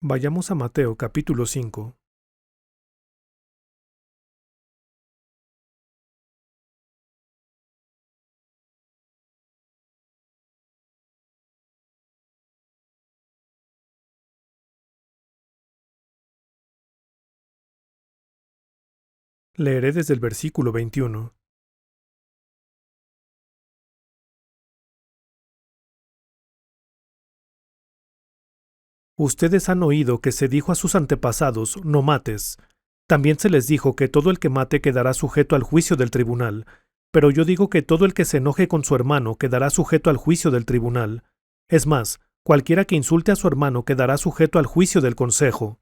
Vayamos a Mateo capítulo 5. Leeré desde el versículo 21. Ustedes han oído que se dijo a sus antepasados, no mates. También se les dijo que todo el que mate quedará sujeto al juicio del tribunal. Pero yo digo que todo el que se enoje con su hermano quedará sujeto al juicio del tribunal. Es más, cualquiera que insulte a su hermano quedará sujeto al juicio del consejo.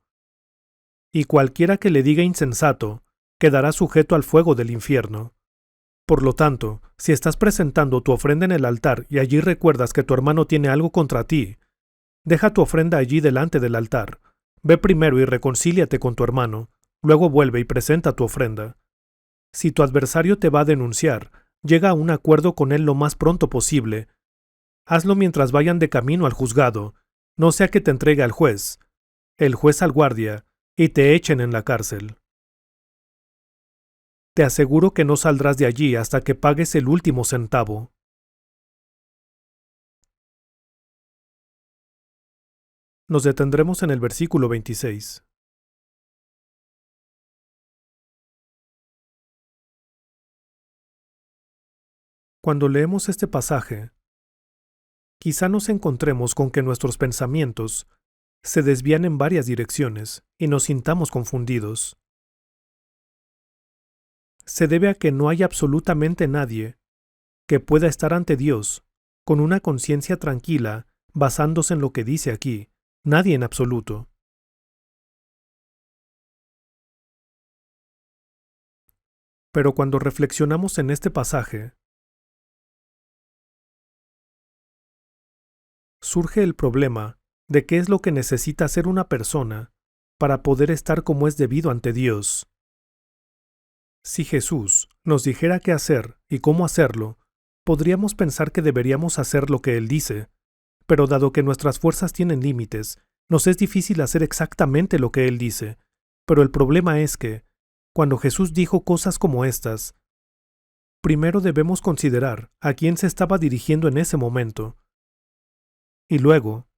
Y cualquiera que le diga insensato, quedará sujeto al fuego del infierno. Por lo tanto, si estás presentando tu ofrenda en el altar y allí recuerdas que tu hermano tiene algo contra ti, deja tu ofrenda allí delante del altar. Ve primero y reconcíliate con tu hermano, luego vuelve y presenta tu ofrenda. Si tu adversario te va a denunciar, llega a un acuerdo con él lo más pronto posible. Hazlo mientras vayan de camino al juzgado, no sea que te entregue al juez, el juez al guardia, y te echen en la cárcel. Te aseguro que no saldrás de allí hasta que pagues el último centavo. Nos detendremos en el versículo 26. Cuando leemos este pasaje, quizá nos encontremos con que nuestros pensamientos se desvían en varias direcciones y nos sintamos confundidos. Se debe a que no hay absolutamente nadie que pueda estar ante Dios con una conciencia tranquila basándose en lo que dice aquí, nadie en absoluto. Pero cuando reflexionamos en este pasaje, surge el problema de qué es lo que necesita hacer una persona para poder estar como es debido ante Dios. Si Jesús nos dijera qué hacer y cómo hacerlo, podríamos pensar que deberíamos hacer lo que Él dice, pero dado que nuestras fuerzas tienen límites, nos es difícil hacer exactamente lo que Él dice. Pero el problema es que, cuando Jesús dijo cosas como estas, primero debemos considerar a quién se estaba dirigiendo en ese momento. Y luego,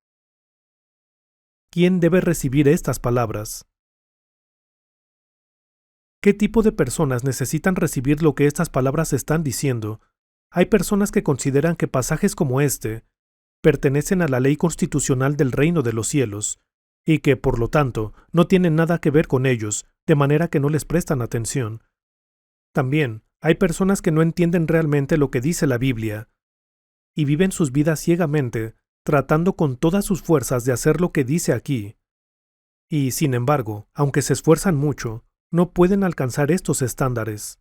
¿quién debe recibir estas palabras? ¿Qué tipo de personas necesitan recibir lo que estas palabras están diciendo? Hay personas que consideran que pasajes como este pertenecen a la ley constitucional del reino de los cielos, y que, por lo tanto, no tienen nada que ver con ellos, de manera que no les prestan atención. También hay personas que no entienden realmente lo que dice la Biblia, y viven sus vidas ciegamente, tratando con todas sus fuerzas de hacer lo que dice aquí. Y, sin embargo, aunque se esfuerzan mucho, no pueden alcanzar estos estándares.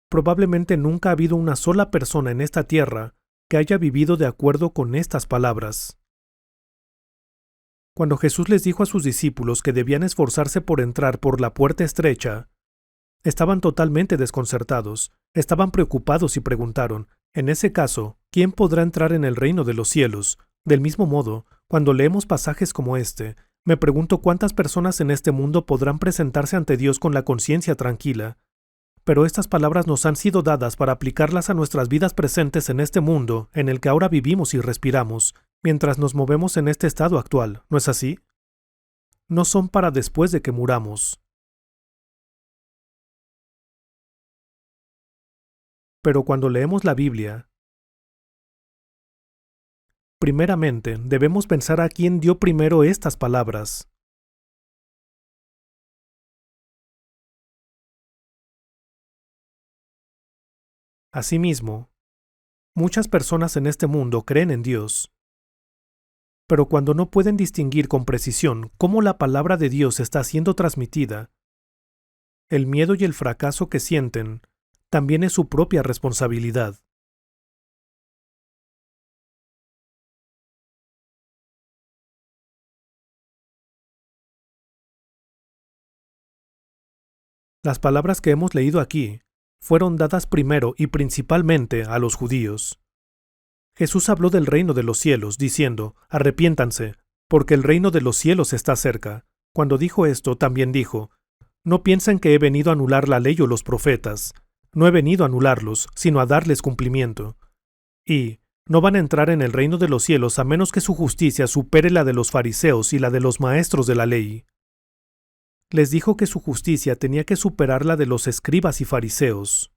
Probablemente nunca ha habido una sola persona en esta tierra que haya vivido de acuerdo con estas palabras. Cuando Jesús les dijo a sus discípulos que debían esforzarse por entrar por la puerta estrecha, estaban totalmente desconcertados, estaban preocupados y preguntaron, en ese caso, ¿quién podrá entrar en el reino de los cielos? Del mismo modo, cuando leemos pasajes como este, me pregunto cuántas personas en este mundo podrán presentarse ante Dios con la conciencia tranquila. Pero estas palabras nos han sido dadas para aplicarlas a nuestras vidas presentes en este mundo en el que ahora vivimos y respiramos, mientras nos movemos en este estado actual, ¿no es así? No son para después de que muramos. Pero cuando leemos la Biblia, primeramente debemos pensar a quién dio primero estas palabras. Asimismo, muchas personas en este mundo creen en Dios, pero cuando no pueden distinguir con precisión cómo la palabra de Dios está siendo transmitida, el miedo y el fracaso que sienten también es su propia responsabilidad. Las palabras que hemos leído aquí fueron dadas primero y principalmente a los judíos. Jesús habló del reino de los cielos, diciendo, arrepiéntanse, porque el reino de los cielos está cerca. Cuando dijo esto, también dijo, no piensen que he venido a anular la ley o los profetas. No he venido a anularlos, sino a darles cumplimiento. Y no van a entrar en el reino de los cielos a menos que su justicia supere la de los fariseos y la de los maestros de la ley. Les dijo que su justicia tenía que superar la de los escribas y fariseos.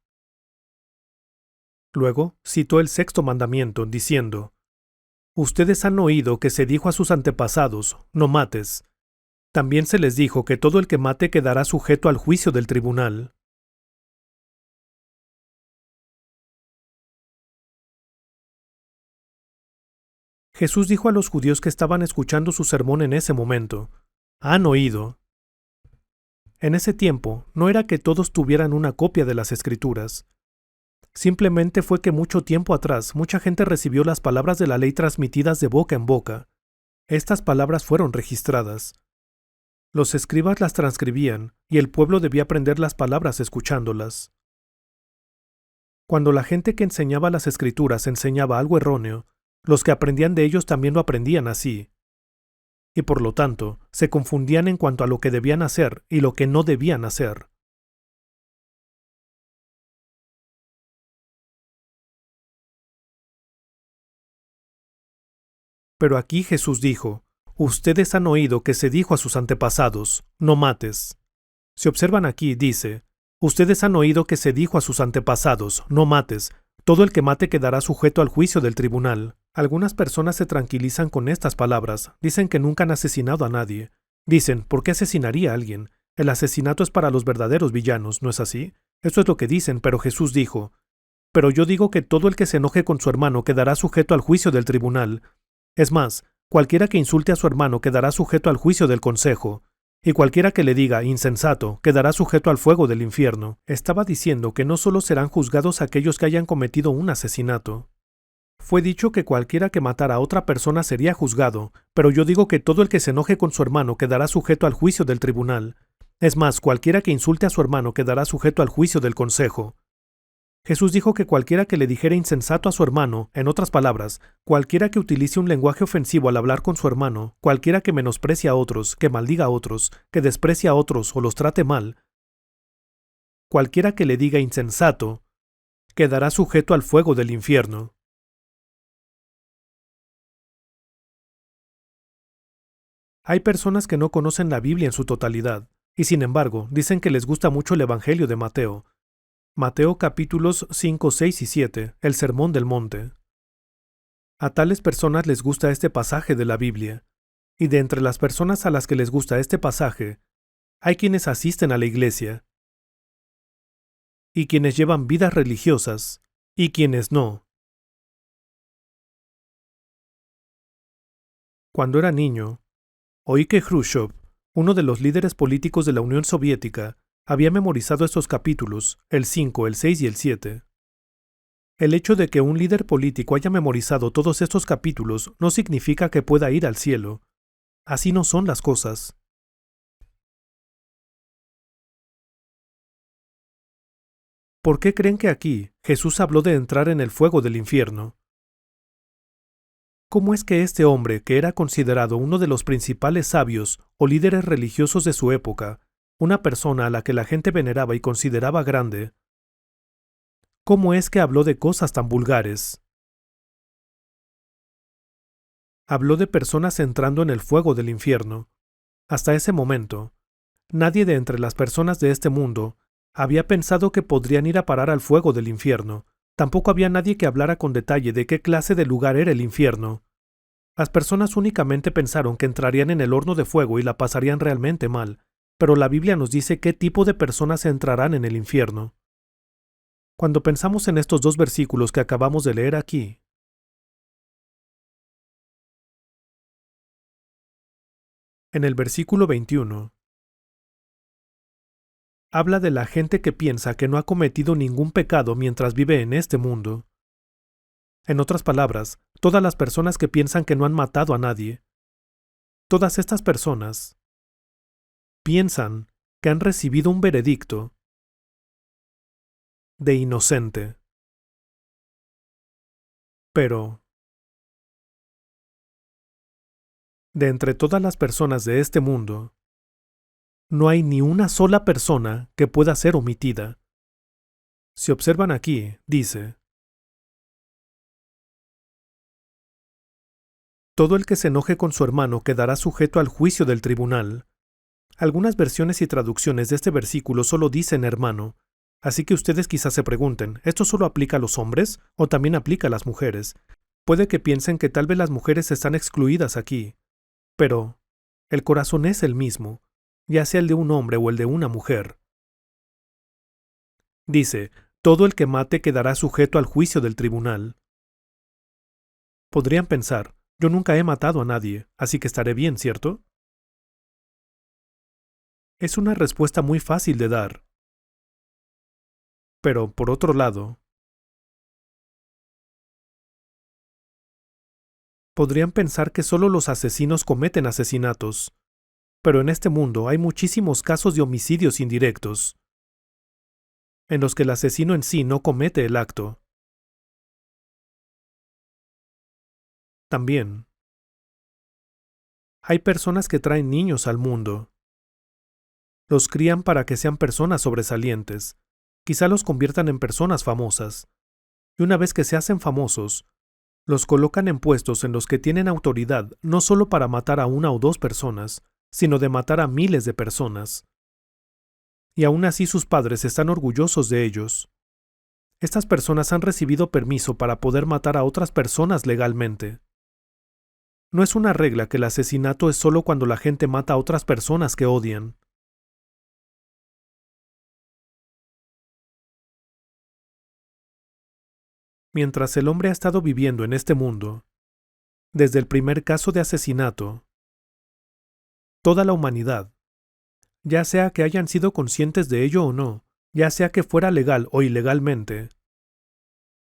Luego citó el sexto mandamiento, diciendo, ustedes han oído que se dijo a sus antepasados, no mates. También se les dijo que todo el que mate quedará sujeto al juicio del tribunal. Jesús dijo a los judíos que estaban escuchando su sermón en ese momento, han oído. En ese tiempo, no era que todos tuvieran una copia de las Escrituras. Simplemente fue que mucho tiempo atrás mucha gente recibió las palabras de la ley transmitidas de boca en boca. Estas palabras fueron registradas. Los escribas las transcribían y el pueblo debía aprender las palabras escuchándolas. Cuando la gente que enseñaba las Escrituras enseñaba algo erróneo, los que aprendían de ellos también lo aprendían así. Y por lo tanto, se confundían en cuanto a lo que debían hacer y lo que no debían hacer. Pero aquí Jesús dijo, ustedes han oído que se dijo a sus antepasados, no mates. Si observan aquí, dice, ustedes han oído que se dijo a sus antepasados, no mates, todo el que mate quedará sujeto al juicio del tribunal. Algunas personas se tranquilizan con estas palabras, dicen que nunca han asesinado a nadie. Dicen, ¿por qué asesinaría a alguien? El asesinato es para los verdaderos villanos, ¿no es así? Eso es lo que dicen, pero Jesús dijo, pero yo digo que todo el que se enoje con su hermano quedará sujeto al juicio del tribunal. Es más, cualquiera que insulte a su hermano quedará sujeto al juicio del consejo, y cualquiera que le diga insensato quedará sujeto al fuego del infierno. Estaba diciendo que no solo serán juzgados aquellos que hayan cometido un asesinato. Fue dicho que cualquiera que matara a otra persona sería juzgado, pero yo digo que todo el que se enoje con su hermano quedará sujeto al juicio del tribunal. Es más, cualquiera que insulte a su hermano quedará sujeto al juicio del consejo. Jesús dijo que cualquiera que le dijera insensato a su hermano, en otras palabras, cualquiera que utilice un lenguaje ofensivo al hablar con su hermano, cualquiera que menosprecie a otros, que maldiga a otros, que desprecie a otros o los trate mal, cualquiera que le diga insensato, quedará sujeto al fuego del infierno. Hay personas que no conocen la Biblia en su totalidad, y sin embargo dicen que les gusta mucho el Evangelio de Mateo. Mateo capítulos 5, 6 y 7, el Sermón del Monte. A tales personas les gusta este pasaje de la Biblia, y de entre las personas a las que les gusta este pasaje, hay quienes asisten a la iglesia, y quienes llevan vidas religiosas, y quienes no. Cuando era niño, oí que Khrushchev, uno de los líderes políticos de la Unión Soviética, había memorizado estos capítulos, el 5, el 6 y el 7. El hecho de que un líder político haya memorizado todos estos capítulos no significa que pueda ir al cielo. Así no son las cosas. ¿Por qué creen que aquí Jesús habló de entrar en el fuego del infierno? ¿Cómo es que este hombre, que era considerado uno de los principales sabios o líderes religiosos de su época, una persona a la que la gente veneraba y consideraba grande, cómo es que habló de cosas tan vulgares? Habló de personas entrando en el fuego del infierno. Hasta ese momento, nadie de entre las personas de este mundo había pensado que podrían ir a parar al fuego del infierno. Tampoco había nadie que hablara con detalle de qué clase de lugar era el infierno. Las personas únicamente pensaron que entrarían en el horno de fuego y la pasarían realmente mal, pero la Biblia nos dice qué tipo de personas entrarán en el infierno. Cuando pensamos en estos dos versículos que acabamos de leer aquí, en el versículo 21, habla de la gente que piensa que no ha cometido ningún pecado mientras vive en este mundo. En otras palabras, todas las personas que piensan que no han matado a nadie. Todas estas personas piensan que han recibido un veredicto de inocente. Pero De entre todas las personas de este mundo, no hay ni una sola persona que pueda ser omitida. Si observan aquí, dice, todo el que se enoje con su hermano quedará sujeto al juicio del tribunal. Algunas versiones y traducciones de este versículo solo dicen hermano, así que ustedes quizás se pregunten, ¿esto solo aplica a los hombres o también aplica a las mujeres? Puede que piensen que tal vez las mujeres están excluidas aquí, pero el corazón es el mismo, ya sea el de un hombre o el de una mujer. Dice, todo el que mate quedará sujeto al juicio del tribunal. Podrían pensar, yo nunca he matado a nadie, así que estaré bien, ¿cierto? Es una respuesta muy fácil de dar. Pero, por otro lado, podrían pensar que solo los asesinos cometen asesinatos. Pero en este mundo hay muchísimos casos de homicidios indirectos, en los que el asesino en sí no comete el acto. También, hay personas que traen niños al mundo. Los crían para que sean personas sobresalientes. Quizá los conviertan en personas famosas. Y una vez que se hacen famosos, los colocan en puestos en los que tienen autoridad no solo para matar a una o dos personas, sino de matar a miles de personas. Y aún así sus padres están orgullosos de ellos. Estas personas han recibido permiso para poder matar a otras personas legalmente. No es una regla que el asesinato es solo cuando la gente mata a otras personas que odian. Mientras el hombre ha estado viviendo en este mundo, desde el primer caso de asesinato, toda la humanidad, ya sea que hayan sido conscientes de ello o no, ya sea que fuera legal o ilegalmente,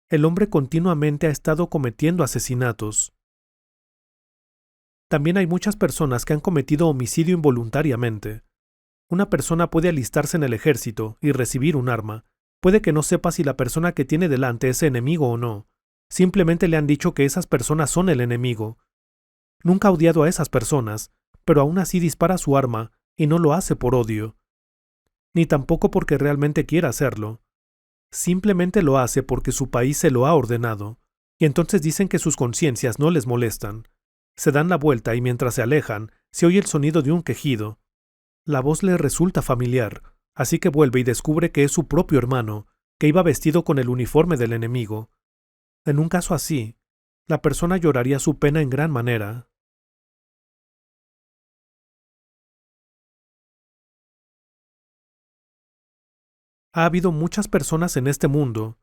el hombre continuamente ha estado cometiendo asesinatos. También hay muchas personas que han cometido homicidio involuntariamente. Una persona puede alistarse en el ejército y recibir un arma. Puede que no sepa si la persona que tiene delante es enemigo o no. Simplemente le han dicho que esas personas son el enemigo. Nunca ha odiado a esas personas, pero aún así dispara su arma y no lo hace por odio. Ni tampoco porque realmente quiera hacerlo. Simplemente lo hace porque su país se lo ha ordenado. Y entonces dicen que sus conciencias no les molestan. Se dan la vuelta y mientras se alejan, se oye el sonido de un quejido. La voz le resulta familiar, así que vuelve y descubre que es su propio hermano, que iba vestido con el uniforme del enemigo. En un caso así, la persona lloraría su pena en gran manera. Ha habido muchas personas en este mundo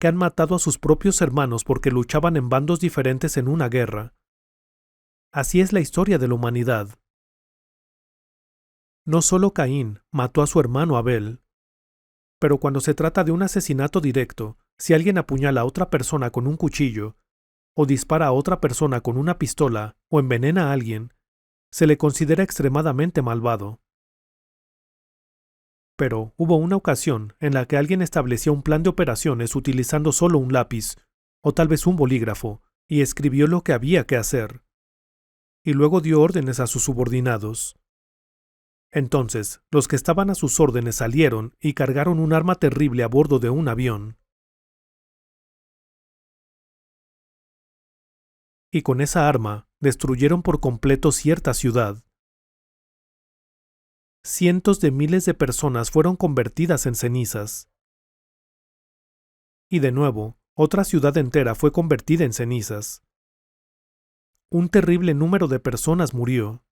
que han matado a sus propios hermanos porque luchaban en bandos diferentes en una guerra. Así es la historia de la humanidad. No solo Caín mató a su hermano Abel, pero cuando se trata de un asesinato directo, si alguien apuñala a otra persona con un cuchillo, o dispara a otra persona con una pistola, o envenena a alguien, se le considera extremadamente malvado. Pero hubo una ocasión en la que alguien estableció un plan de operaciones utilizando solo un lápiz, o tal vez un bolígrafo, y escribió lo que había que hacer. Y luego dio órdenes a sus subordinados. Entonces, los que estaban a sus órdenes salieron y cargaron un arma terrible a bordo de un avión. Y con esa arma, destruyeron por completo cierta ciudad. Cientos de miles de personas fueron convertidas en cenizas. Y de nuevo, otra ciudad entera fue convertida en cenizas. Un terrible número de personas murió.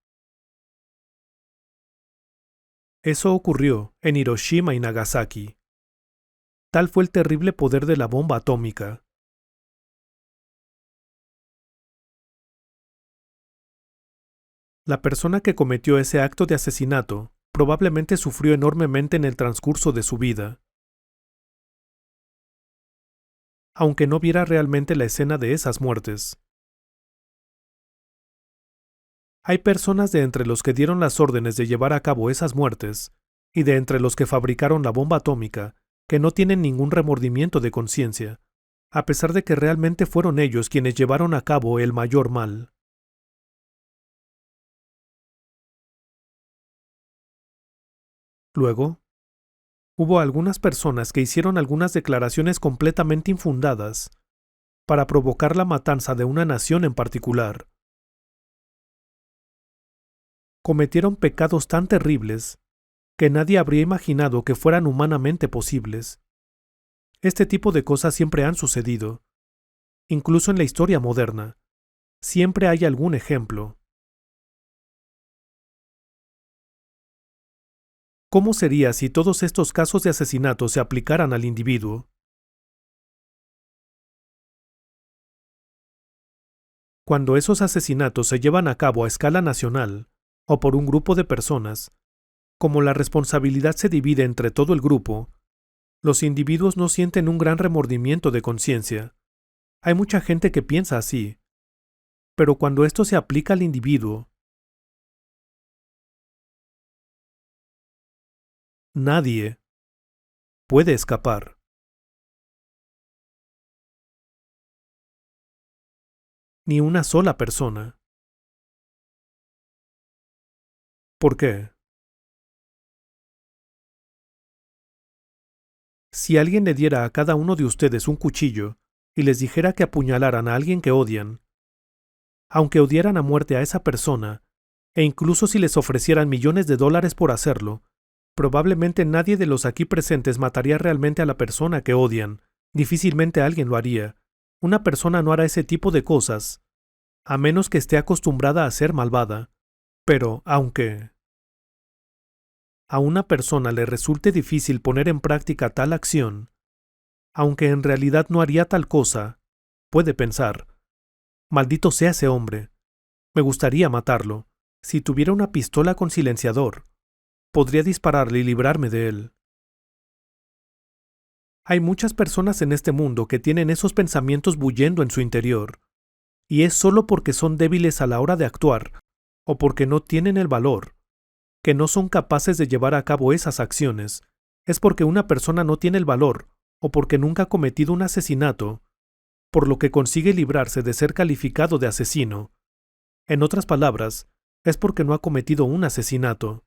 Eso ocurrió en Hiroshima y Nagasaki. Tal fue el terrible poder de la bomba atómica. La persona que cometió ese acto de asesinato probablemente sufrió enormemente en el transcurso de su vida. Aunque no viera realmente la escena de esas muertes. Hay personas de entre los que dieron las órdenes de llevar a cabo esas muertes, y de entre los que fabricaron la bomba atómica, que no tienen ningún remordimiento de conciencia, a pesar de que realmente fueron ellos quienes llevaron a cabo el mayor mal. Luego, hubo algunas personas que hicieron algunas declaraciones completamente infundadas para provocar la matanza de una nación en particular. Cometieron pecados tan terribles que nadie habría imaginado que fueran humanamente posibles. Este tipo de cosas siempre han sucedido, incluso en la historia moderna. Siempre hay algún ejemplo. ¿Cómo sería si todos estos casos de asesinato se aplicaran al individuo? Cuando esos asesinatos se llevan a cabo a escala nacional, o por un grupo de personas, como la responsabilidad se divide entre todo el grupo, los individuos no sienten un gran remordimiento de conciencia. Hay mucha gente que piensa así. Pero cuando esto se aplica al individuo, nadie puede escapar. Ni una sola persona. ¿Por qué? Si alguien le diera a cada uno de ustedes un cuchillo y les dijera que apuñalaran a alguien que odian, aunque odiaran a muerte a esa persona, e incluso si les ofrecieran millones de dólares por hacerlo, probablemente nadie de los aquí presentes mataría realmente a la persona que odian. Difícilmente alguien lo haría. Una persona no hará ese tipo de cosas, a menos que esté acostumbrada a ser malvada. Pero, aunque a una persona le resulte difícil poner en práctica tal acción, aunque en realidad no haría tal cosa, puede pensar, maldito sea ese hombre, me gustaría matarlo. Si tuviera una pistola con silenciador, podría dispararle y librarme de él. Hay muchas personas en este mundo que tienen esos pensamientos bullendo en su interior, y es solo porque son débiles a la hora de actuar, o porque no tienen el valor, que no son capaces de llevar a cabo esas acciones. Es porque una persona no tiene el valor, o porque nunca ha cometido un asesinato, por lo que consigue librarse de ser calificado de asesino. En otras palabras, es porque no ha cometido un asesinato.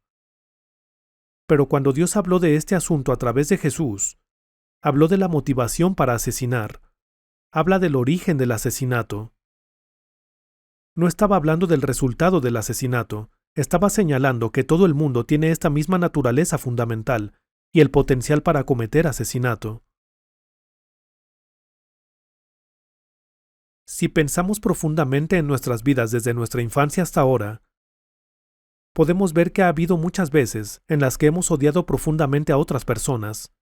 Pero cuando Dios habló de este asunto a través de Jesús, habló de la motivación para asesinar, habla del origen del asesinato. No estaba hablando del resultado del asesinato, estaba señalando que todo el mundo tiene esta misma naturaleza fundamental y el potencial para cometer asesinato. Si pensamos profundamente en nuestras vidas desde nuestra infancia hasta ahora, podemos ver que ha habido muchas veces en las que hemos odiado profundamente a otras personas,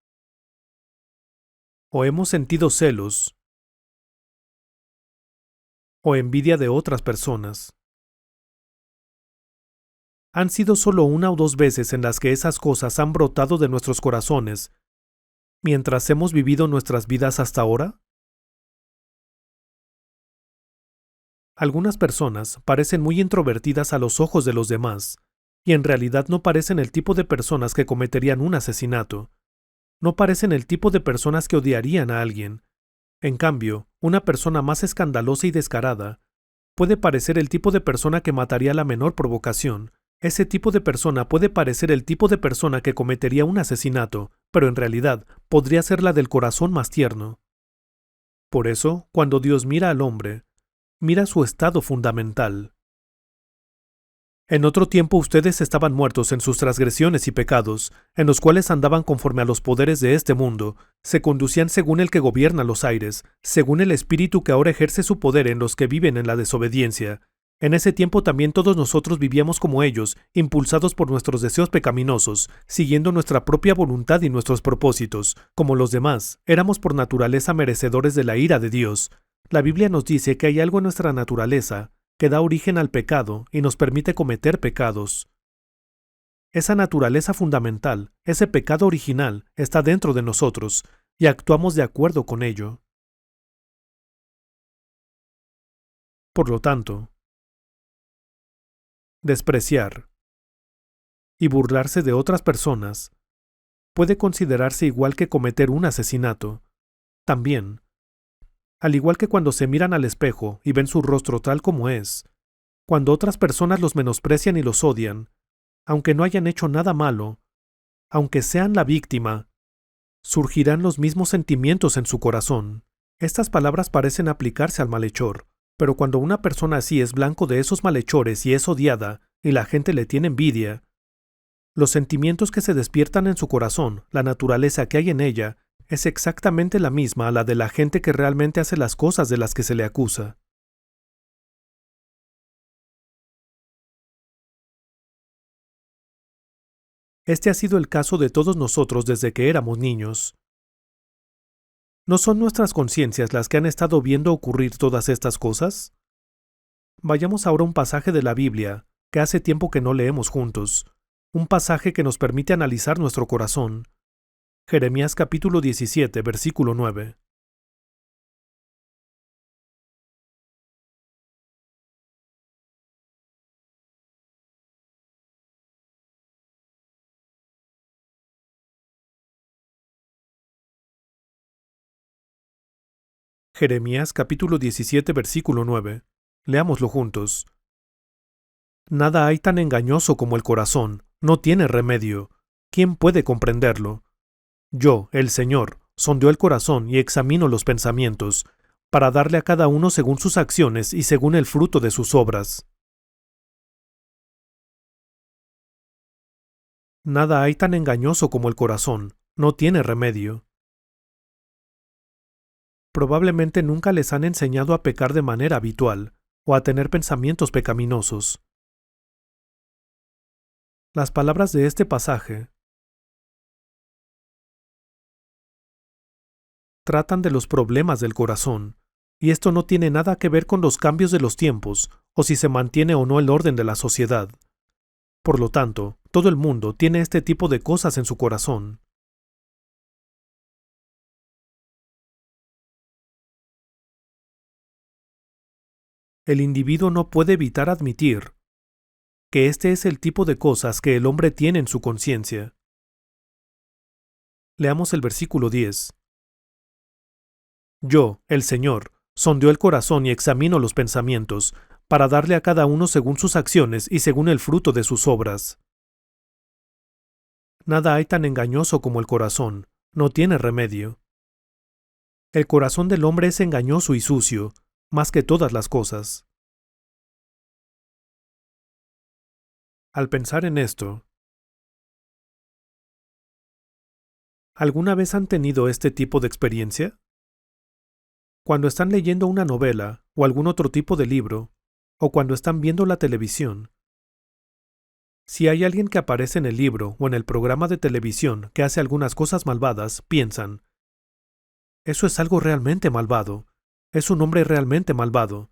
o hemos sentido celos, o envidia de otras personas. Han sido solo una o dos veces en las que esas cosas han brotado de nuestros corazones mientras hemos vivido nuestras vidas hasta ahora. Algunas personas parecen muy introvertidas a los ojos de los demás, y en realidad no parecen el tipo de personas que cometerían un asesinato. No parecen el tipo de personas que odiarían a alguien. En cambio, una persona más escandalosa y descarada puede parecer el tipo de persona que mataría a la menor provocación. Ese tipo de persona puede parecer el tipo de persona que cometería un asesinato, pero en realidad podría ser la del corazón más tierno. Por eso, cuando Dios mira al hombre, mira su estado fundamental. En otro tiempo ustedes estaban muertos en sus transgresiones y pecados, en los cuales andaban conforme a los poderes de este mundo, se conducían según el que gobierna los aires, según el espíritu que ahora ejerce su poder en los que viven en la desobediencia. En ese tiempo también todos nosotros vivíamos como ellos, impulsados por nuestros deseos pecaminosos, siguiendo nuestra propia voluntad y nuestros propósitos. Como los demás, éramos por naturaleza merecedores de la ira de Dios. La Biblia nos dice que hay algo en nuestra naturaleza que da origen al pecado y nos permite cometer pecados. Esa naturaleza fundamental, ese pecado original, está dentro de nosotros, y actuamos de acuerdo con ello. Por lo tanto, despreciar y burlarse de otras personas puede considerarse igual que cometer un asesinato. También, al igual que cuando se miran al espejo y ven su rostro tal como es, cuando otras personas los menosprecian y los odian, aunque no hayan hecho nada malo, aunque sean la víctima, surgirán los mismos sentimientos en su corazón. Estas palabras parecen aplicarse al malhechor, pero cuando una persona así es blanco de esos malhechores y es odiada, y la gente le tiene envidia, los sentimientos que se despiertan en su corazón, la naturaleza que hay en ella, es exactamente la misma a la de la gente que realmente hace las cosas de las que se le acusa. Este ha sido el caso de todos nosotros desde que éramos niños. ¿No son nuestras conciencias las que han estado viendo ocurrir todas estas cosas? Vayamos ahora a un pasaje de la Biblia, que hace tiempo que no leemos juntos, un pasaje que nos permite analizar nuestro corazón. Jeremías capítulo 17, versículo 9. Jeremías capítulo 17, versículo 9. Leámoslo juntos. Nada hay tan engañoso como el corazón, no tiene remedio. ¿Quién puede comprenderlo? Yo, el Señor, sondeo el corazón y examino los pensamientos, para darle a cada uno según sus acciones y según el fruto de sus obras. Nada hay tan engañoso como el corazón, no tiene remedio. Probablemente nunca les han enseñado a pecar de manera habitual, o a tener pensamientos pecaminosos. Las palabras de este pasaje tratan de los problemas del corazón, y esto no tiene nada que ver con los cambios de los tiempos, o si se mantiene o no el orden de la sociedad. Por lo tanto, todo el mundo tiene este tipo de cosas en su corazón. El individuo no puede evitar admitir que este es el tipo de cosas que el hombre tiene en su conciencia. Leamos el versículo 10. Yo, el Señor, sondeo el corazón y examino los pensamientos, para darle a cada uno según sus acciones y según el fruto de sus obras. Nada hay tan engañoso como el corazón, no tiene remedio. El corazón del hombre es engañoso y sucio, más que todas las cosas. Al pensar en esto, ¿alguna vez han tenido este tipo de experiencia? Cuando están leyendo una novela o algún otro tipo de libro, o cuando están viendo la televisión. Si hay alguien que aparece en el libro o en el programa de televisión que hace algunas cosas malvadas, piensan, eso es algo realmente malvado, es un hombre realmente malvado,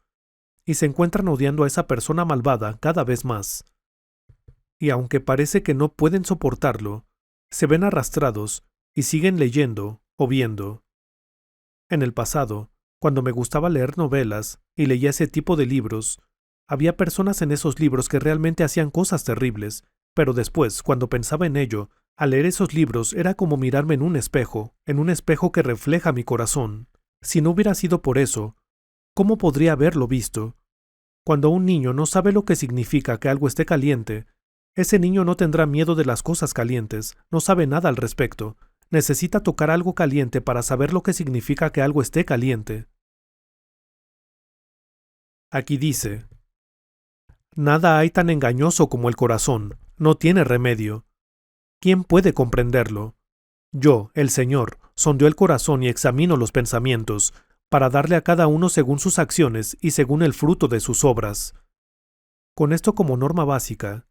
y se encuentran odiando a esa persona malvada cada vez más. Y aunque parece que no pueden soportarlo, se ven arrastrados y siguen leyendo o viendo. En el pasado, cuando me gustaba leer novelas y leía ese tipo de libros, había personas en esos libros que realmente hacían cosas terribles, pero después, cuando pensaba en ello, al leer esos libros era como mirarme en un espejo que refleja mi corazón. Si no hubiera sido por eso, ¿cómo podría haberlo visto? Cuando un niño no sabe lo que significa que algo esté caliente, ese niño no tendrá miedo de las cosas calientes, no sabe nada al respecto. Necesita tocar algo caliente para saber lo que significa que algo esté caliente. Aquí dice, nada hay tan engañoso como el corazón, no tiene remedio. ¿Quién puede comprenderlo? Yo, el Señor, sondeo el corazón y examino los pensamientos, para darle a cada uno según sus acciones y según el fruto de sus obras. Con esto como norma básica,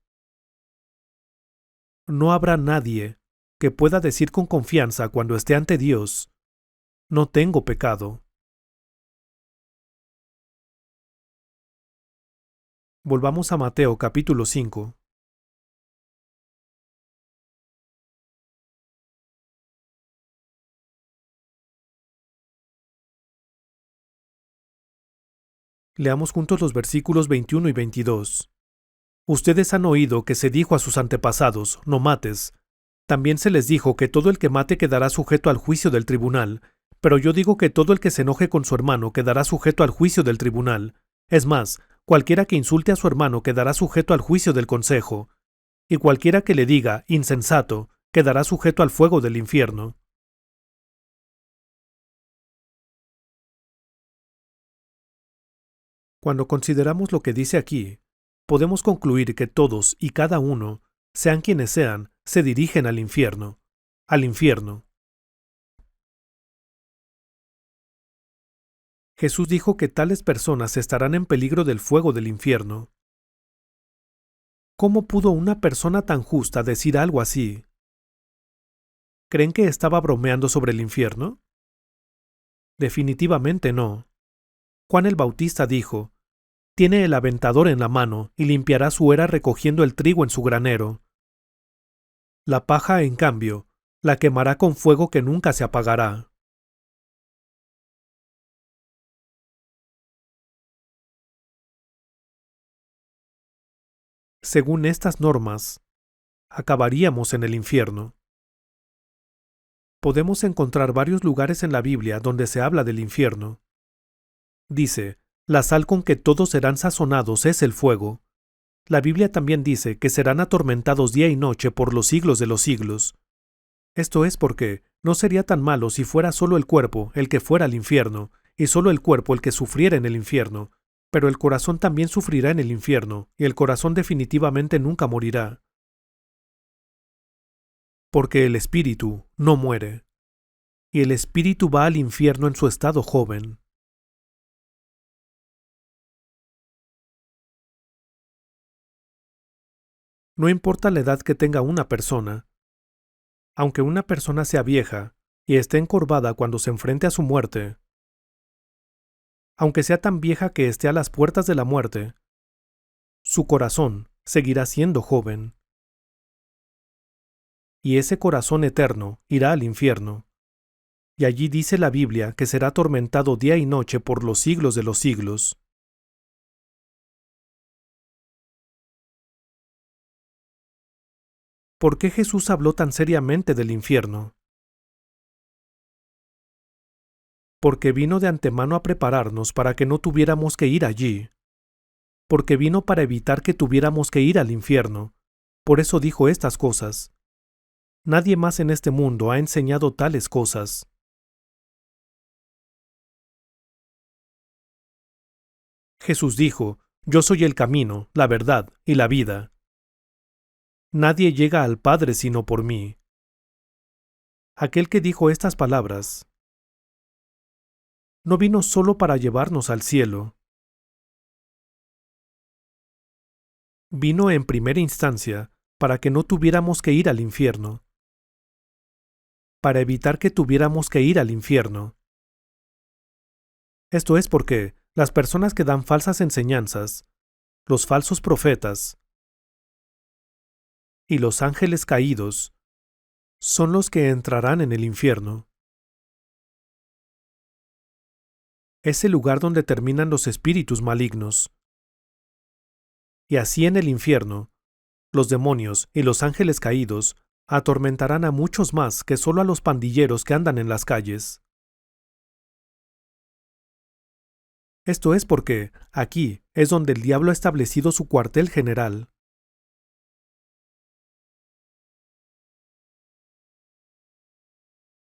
no habrá nadie que pueda decir con confianza cuando esté ante Dios, no tengo pecado. Volvamos a Mateo capítulo 5. Leamos juntos los versículos 21 y 22. Ustedes han oído que se dijo a sus antepasados, no mates. También se les dijo que todo el que mate quedará sujeto al juicio del tribunal, pero yo digo que todo el que se enoje con su hermano quedará sujeto al juicio del tribunal. Es más, cualquiera que insulte a su hermano quedará sujeto al juicio del consejo, y cualquiera que le diga, insensato, quedará sujeto al fuego del infierno. Cuando consideramos lo que dice aquí, podemos concluir que todos y cada uno, sean quienes sean, se dirigen al infierno. Al infierno. Jesús dijo que tales personas estarán en peligro del fuego del infierno. ¿Cómo pudo una persona tan justa decir algo así? ¿Creen que estaba bromeando sobre el infierno? Definitivamente no. Juan el Bautista dijo: tiene el aventador en la mano y limpiará su era recogiendo el trigo en su granero. La paja, en cambio, la quemará con fuego que nunca se apagará. Según estas normas, acabaríamos en el infierno. Podemos encontrar varios lugares en la Biblia donde se habla del infierno. Dice: la sal con que todos serán sazonados es el fuego. La Biblia también dice que serán atormentados día y noche por los siglos de los siglos. Esto es porque no sería tan malo si fuera solo el cuerpo el que fuera al infierno, y solo el cuerpo el que sufriera en el infierno, pero el corazón también sufrirá en el infierno, y el corazón definitivamente nunca morirá. Porque el espíritu no muere, y el espíritu va al infierno en su estado joven. No importa la edad que tenga una persona, aunque una persona sea vieja y esté encorvada cuando se enfrente a su muerte, aunque sea tan vieja que esté a las puertas de la muerte, su corazón seguirá siendo joven. Y ese corazón eterno irá al infierno. Y allí dice la Biblia que será atormentado día y noche por los siglos de los siglos. ¿Por qué Jesús habló tan seriamente del infierno? Porque vino de antemano a prepararnos para que no tuviéramos que ir allí. Porque vino para evitar que tuviéramos que ir al infierno. Por eso dijo estas cosas. Nadie más en este mundo ha enseñado tales cosas. Jesús dijo: yo soy el camino, la verdad y la vida. Nadie llega al Padre sino por mí. Aquel que dijo estas palabras no vino solo para llevarnos al cielo. Vino en primera instancia para que no tuviéramos que ir al infierno. Para evitar que tuviéramos que ir al infierno. Esto es porque las personas que dan falsas enseñanzas, los falsos profetas y los ángeles caídos, son los que entrarán en el infierno. Es el lugar donde terminan los espíritus malignos. Y así en el infierno, los demonios y los ángeles caídos atormentarán a muchos más que solo a los pandilleros que andan en las calles. Esto es porque aquí es donde el diablo ha establecido su cuartel general.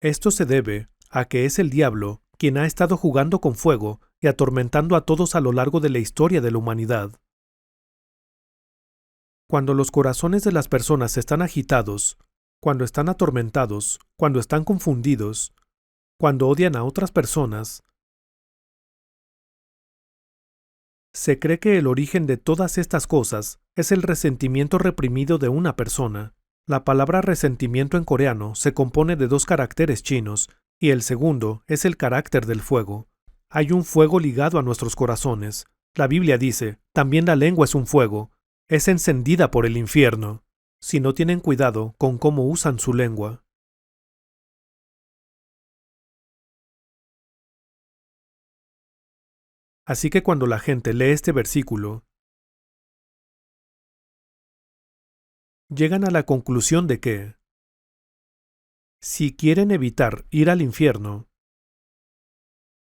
Esto se debe a que es el diablo quien ha estado jugando con fuego y atormentando a todos a lo largo de la historia de la humanidad. Cuando los corazones de las personas están agitados, cuando están atormentados, cuando están confundidos, cuando odian a otras personas, se cree que el origen de todas estas cosas es el resentimiento reprimido de una persona. La palabra resentimiento en coreano se compone de dos caracteres chinos, y el segundo es el carácter del fuego. Hay un fuego ligado a nuestros corazones. La Biblia dice: también la lengua es un fuego, es encendida por el infierno, si no tienen cuidado con cómo usan su lengua. Así que cuando la gente lee este versículo, llegan a la conclusión de que, si quieren evitar ir al infierno,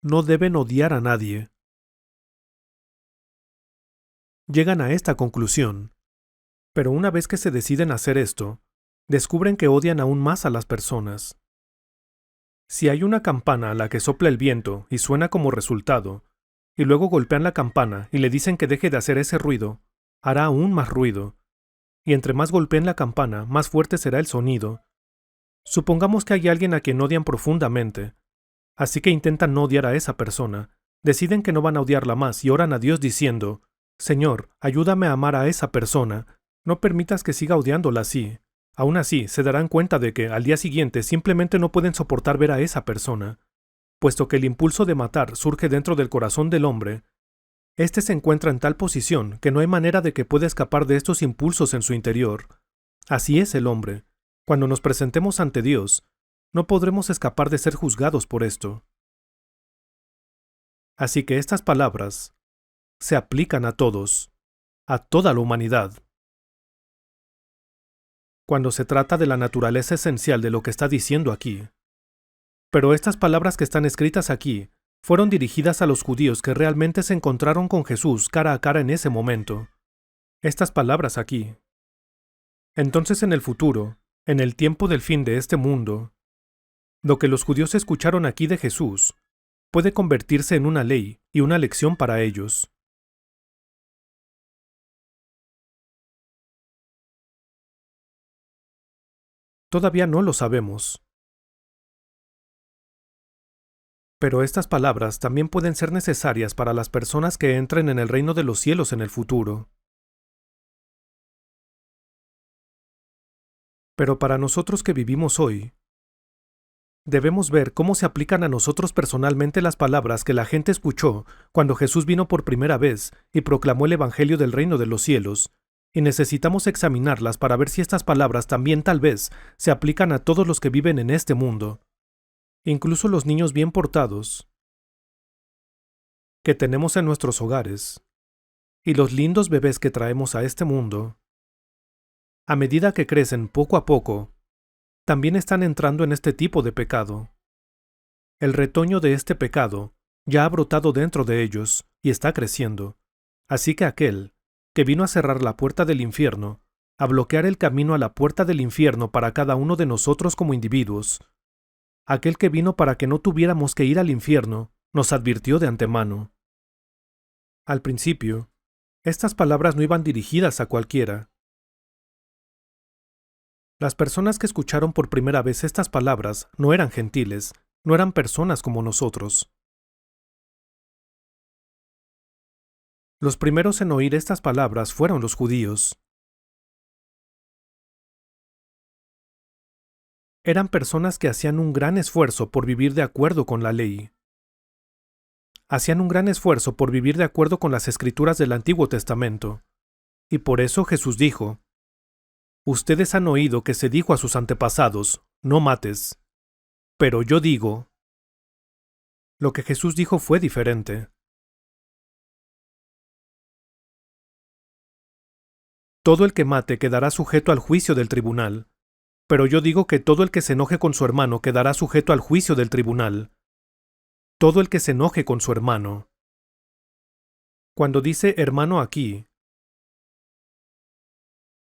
no deben odiar a nadie. Llegan a esta conclusión, pero una vez que se deciden hacer esto, descubren que odian aún más a las personas. Si hay una campana a la que sopla el viento y suena como resultado, y luego golpean la campana y le dicen que deje de hacer ese ruido, hará aún más ruido, y entre más golpeen la campana, más fuerte será el sonido. Supongamos que hay alguien a quien odian profundamente, así que intentan no odiar a esa persona, deciden que no van a odiarla más y oran a Dios diciendo, Señor, ayúdame a amar a esa persona, no permitas que siga odiándola así. Aún así, se darán cuenta de que, al día siguiente, simplemente no pueden soportar ver a esa persona. Puesto que el impulso de matar surge dentro del corazón del hombre, éste se encuentra en tal posición que no hay manera de que pueda escapar de estos impulsos en su interior. Así es el hombre. Cuando nos presentemos ante Dios, no podremos escapar de ser juzgados por esto. Así que estas palabras se aplican a todos, a toda la humanidad. Cuando se trata de la naturaleza esencial de lo que está diciendo aquí. Pero estas palabras que están escritas aquí fueron dirigidas a los judíos que realmente se encontraron con Jesús cara a cara en ese momento. Estas palabras aquí. Entonces en el futuro, en el tiempo del fin de este mundo, lo que los judíos escucharon aquí de Jesús puede convertirse en una ley y una lección para ellos. Todavía no lo sabemos. Pero estas palabras también pueden ser necesarias para las personas que entren en el reino de los cielos en el futuro. Pero para nosotros que vivimos hoy, debemos ver cómo se aplican a nosotros personalmente las palabras que la gente escuchó cuando Jesús vino por primera vez y proclamó el Evangelio del reino de los cielos, y necesitamos examinarlas para ver si estas palabras también tal vez se aplican a todos los que viven en este mundo, incluso los niños bien portados que tenemos en nuestros hogares, y los lindos bebés que traemos a este mundo. A medida que crecen poco a poco, también están entrando en este tipo de pecado. El retoño de este pecado ya ha brotado dentro de ellos y está creciendo, así que aquel que vino a cerrar la puerta del infierno, a bloquear el camino a la puerta del infierno para cada uno de nosotros como individuos, aquel que vino para que no tuviéramos que ir al infierno, nos advirtió de antemano. Al principio, estas palabras no iban dirigidas a cualquiera. Las personas que escucharon por primera vez estas palabras no eran gentiles, no eran personas como nosotros. Los primeros en oír estas palabras fueron los judíos. Eran personas que hacían un gran esfuerzo por vivir de acuerdo con la ley. Hacían un gran esfuerzo por vivir de acuerdo con las escrituras del Antiguo Testamento. Y por eso Jesús dijo, ustedes han oído que se dijo a sus antepasados, no mates. Pero yo digo, lo que Jesús dijo fue diferente. Todo el que mate quedará sujeto al juicio del tribunal. Pero yo digo que todo el que se enoje con su hermano quedará sujeto al juicio del tribunal. Todo el que se enoje con su hermano. Cuando dice hermano aquí,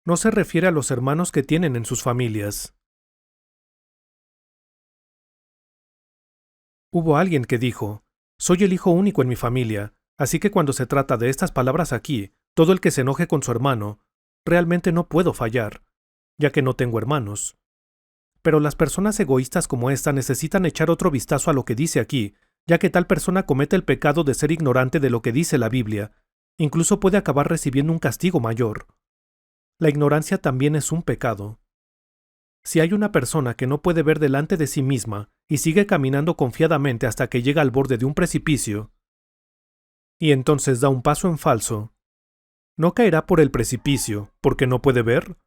no se refiere a los hermanos que tienen en sus familias. Hubo alguien que dijo, soy el hijo único en mi familia, así que cuando se trata de estas palabras aquí, todo el que se enoje con su hermano, realmente no puedo fallar, ya que no tengo hermanos. Pero las personas egoístas como esta necesitan echar otro vistazo a lo que dice aquí, ya que tal persona comete el pecado de ser ignorante de lo que dice la Biblia, incluso puede acabar recibiendo un castigo mayor. La ignorancia también es un pecado. Si hay una persona que no puede ver delante de sí misma y sigue caminando confiadamente hasta que llega al borde de un precipicio, y entonces da un paso en falso, ¿no caerá por el precipicio porque no puede ver?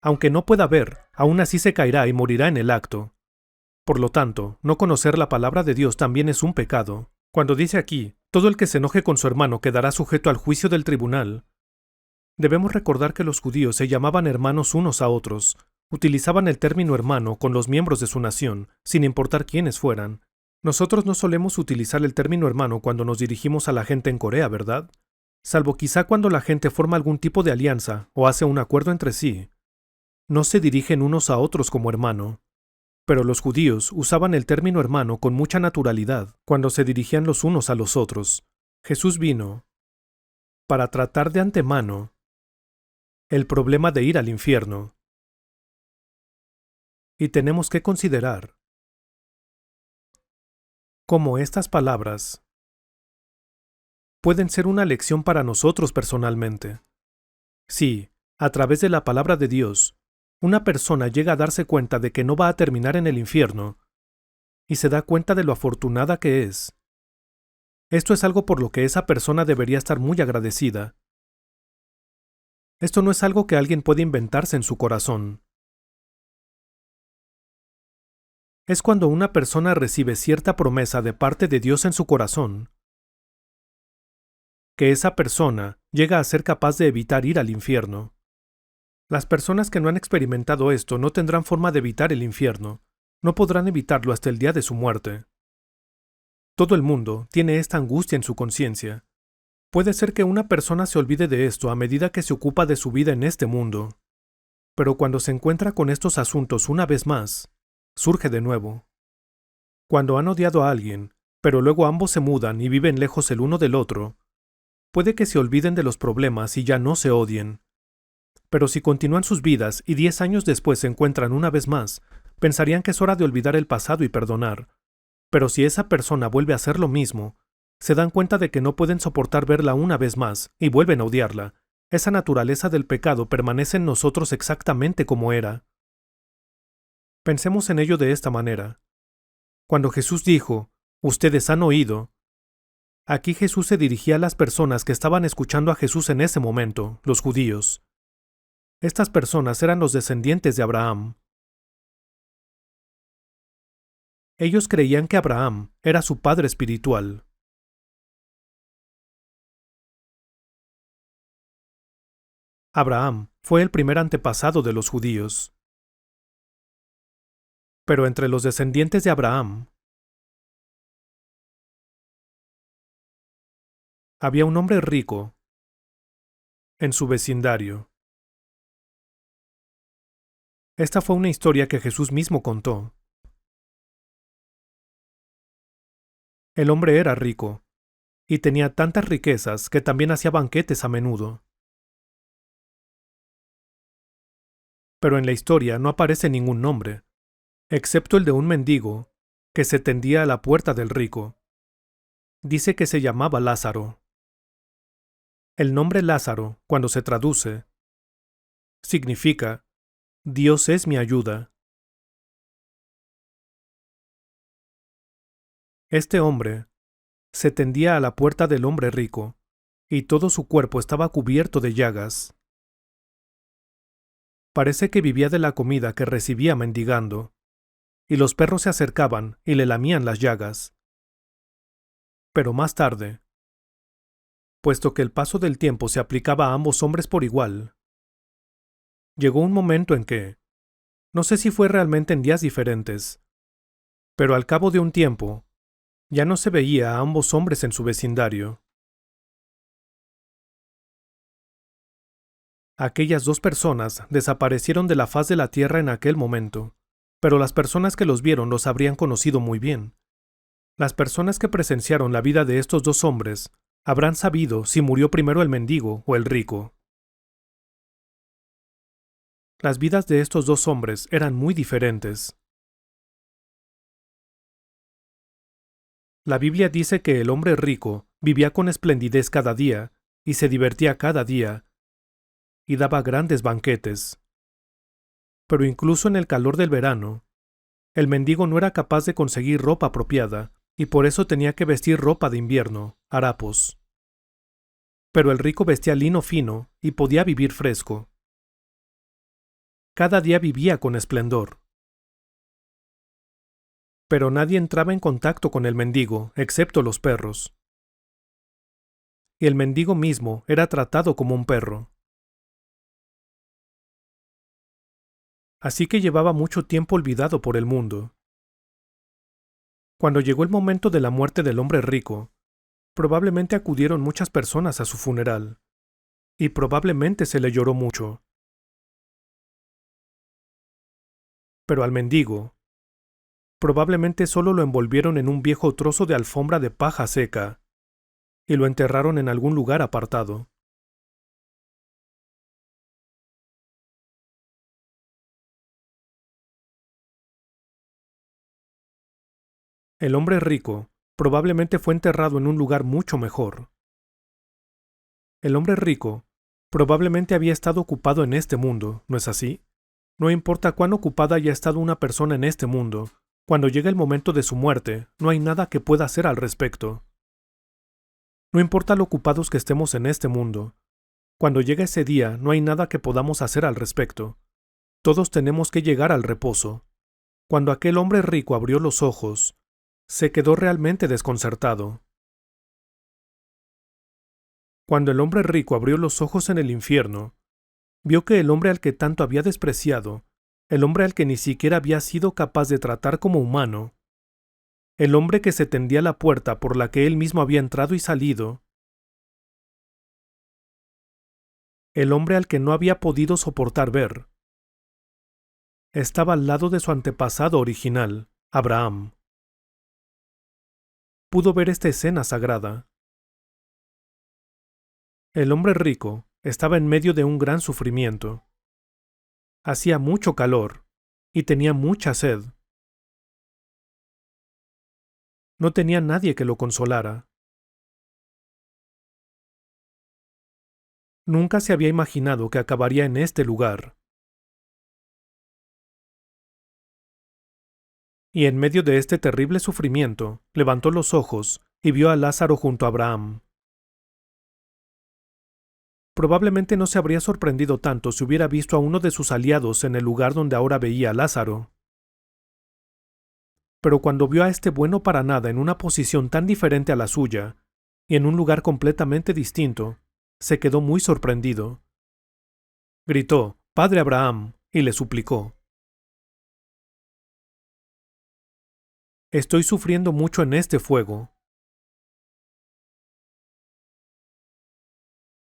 Aunque no pueda ver, aún así se caerá y morirá en el acto. Por lo tanto, no conocer la palabra de Dios también es un pecado. Cuando dice aquí, todo el que se enoje con su hermano quedará sujeto al juicio del tribunal, debemos recordar que los judíos se llamaban hermanos unos a otros, utilizaban el término hermano con los miembros de su nación, sin importar quiénes fueran. Nosotros no solemos utilizar el término hermano cuando nos dirigimos a la gente en Corea, ¿verdad? Salvo quizá cuando la gente forma algún tipo de alianza o hace un acuerdo entre sí. No se dirigen unos a otros como hermano, pero los judíos usaban el término hermano con mucha naturalidad cuando se dirigían los unos a los otros. Jesús vino para tratar de antemano el problema de ir al infierno. Y tenemos que considerar cómo estas palabras pueden ser una lección para nosotros personalmente. Si, a través de la palabra de Dios, una persona llega a darse cuenta de que no va a terminar en el infierno, y se da cuenta de lo afortunada que es, esto es algo por lo que esa persona debería estar muy agradecida. Esto no es algo que alguien puede inventarse en su corazón. Es cuando una persona recibe cierta promesa de parte de Dios en su corazón, que esa persona llega a ser capaz de evitar ir al infierno. Las personas que no han experimentado esto no tendrán forma de evitar el infierno, no podrán evitarlo hasta el día de su muerte. Todo el mundo tiene esta angustia en su conciencia. Puede ser que una persona se olvide de esto a medida que se ocupa de su vida en este mundo, pero cuando se encuentra con estos asuntos una vez más, surge de nuevo. Cuando han odiado a alguien, pero luego ambos se mudan y viven lejos el uno del otro, puede que se olviden de los problemas y ya no se odien. Pero si continúan sus vidas y 10 años después se encuentran una vez más, pensarían que es hora de olvidar el pasado y perdonar. Pero si esa persona vuelve a hacer lo mismo, se dan cuenta de que no pueden soportar verla una vez más y vuelven a odiarla. Esa naturaleza del pecado permanece en nosotros exactamente como era. Pensemos en ello de esta manera. Cuando Jesús dijo, "Ustedes han oído", aquí Jesús se dirigía a las personas que estaban escuchando a Jesús en ese momento, los judíos. Estas personas eran los descendientes de Abraham. Ellos creían que Abraham era su padre espiritual. Abraham fue el primer antepasado de los judíos. Pero entre los descendientes de Abraham había un hombre rico en su vecindario. Esta fue una historia que Jesús mismo contó. El hombre era rico, y tenía tantas riquezas que también hacía banquetes a menudo. Pero en la historia no aparece ningún nombre, excepto el de un mendigo que se tendía a la puerta del rico. Dice que se llamaba Lázaro. El nombre Lázaro, cuando se traduce, significa Dios es mi ayuda. Este hombre se tendía a la puerta del hombre rico, y todo su cuerpo estaba cubierto de llagas. Parece que vivía de la comida que recibía mendigando, y los perros se acercaban y le lamían las llagas. Pero más tarde, puesto que el paso del tiempo se aplicaba a ambos hombres por igual, llegó un momento en que, no sé si fue realmente en días diferentes, pero al cabo de un tiempo, ya no se veía a ambos hombres en su vecindario. Aquellas dos personas desaparecieron de la faz de la tierra en aquel momento, pero las personas que los vieron los habrían conocido muy bien. Las personas que presenciaron la vida de estos dos hombres habrán sabido si murió primero el mendigo o el rico. Las vidas de estos dos hombres eran muy diferentes. La Biblia dice que el hombre rico vivía con esplendidez cada día y se divertía cada día y daba grandes banquetes. Pero incluso en el calor del verano, el mendigo no era capaz de conseguir ropa apropiada y por eso tenía que vestir ropa de invierno, harapos. Pero el rico vestía lino fino y podía vivir fresco. Cada día vivía con esplendor. Pero nadie entraba en contacto con el mendigo, excepto los perros. Y el mendigo mismo era tratado como un perro. Así que llevaba mucho tiempo olvidado por el mundo. Cuando llegó el momento de la muerte del hombre rico, probablemente acudieron muchas personas a su funeral, y probablemente se le lloró mucho. Pero al mendigo, probablemente solo lo envolvieron en un viejo trozo de alfombra de paja seca y lo enterraron en algún lugar apartado. El hombre rico probablemente fue enterrado en un lugar mucho mejor. El hombre rico probablemente había estado ocupado en este mundo, ¿no es así? No importa cuán ocupada haya estado una persona en este mundo, cuando llega el momento de su muerte, no hay nada que pueda hacer al respecto. No importa lo ocupados que estemos en este mundo, cuando llega ese día no hay nada que podamos hacer al respecto. Todos tenemos que llegar al reposo. Cuando aquel hombre rico abrió los ojos, se quedó realmente desconcertado. Cuando el hombre rico abrió los ojos en el infierno, vio que el hombre al que tanto había despreciado, el hombre al que ni siquiera había sido capaz de tratar como humano, el hombre que se tendía la puerta por la que él mismo había entrado y salido, el hombre al que no había podido soportar ver, estaba al lado de su antepasado original, Abraham. Pudo ver esta escena sagrada. El hombre rico estaba en medio de un gran sufrimiento. Hacía mucho calor y tenía mucha sed. No tenía nadie que lo consolara. Nunca se había imaginado que acabaría en este lugar. Y en medio de este terrible sufrimiento, levantó los ojos y vio a Lázaro junto a Abraham. Probablemente no se habría sorprendido tanto si hubiera visto a uno de sus aliados en el lugar donde ahora veía a Lázaro. Pero cuando vio a este bueno para nada en una posición tan diferente a la suya, y en un lugar completamente distinto, se quedó muy sorprendido. Gritó, «Padre Abraham», y le suplicó, «Estoy sufriendo mucho en este fuego.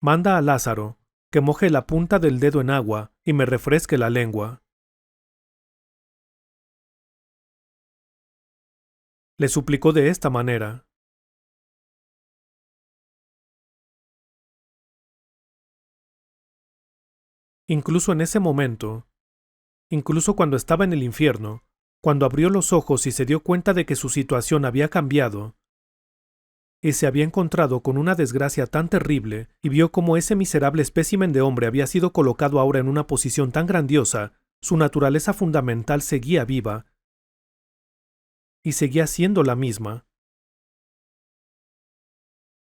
Manda a Lázaro que moje la punta del dedo en agua y me refresque la lengua». Le suplicó de esta manera. Incluso en ese momento, incluso cuando estaba en el infierno, cuando abrió los ojos y se dio cuenta de que su situación había cambiado, y se había encontrado con una desgracia tan terrible, y vio cómo ese miserable espécimen de hombre había sido colocado ahora en una posición tan grandiosa, su naturaleza fundamental seguía viva, y seguía siendo la misma.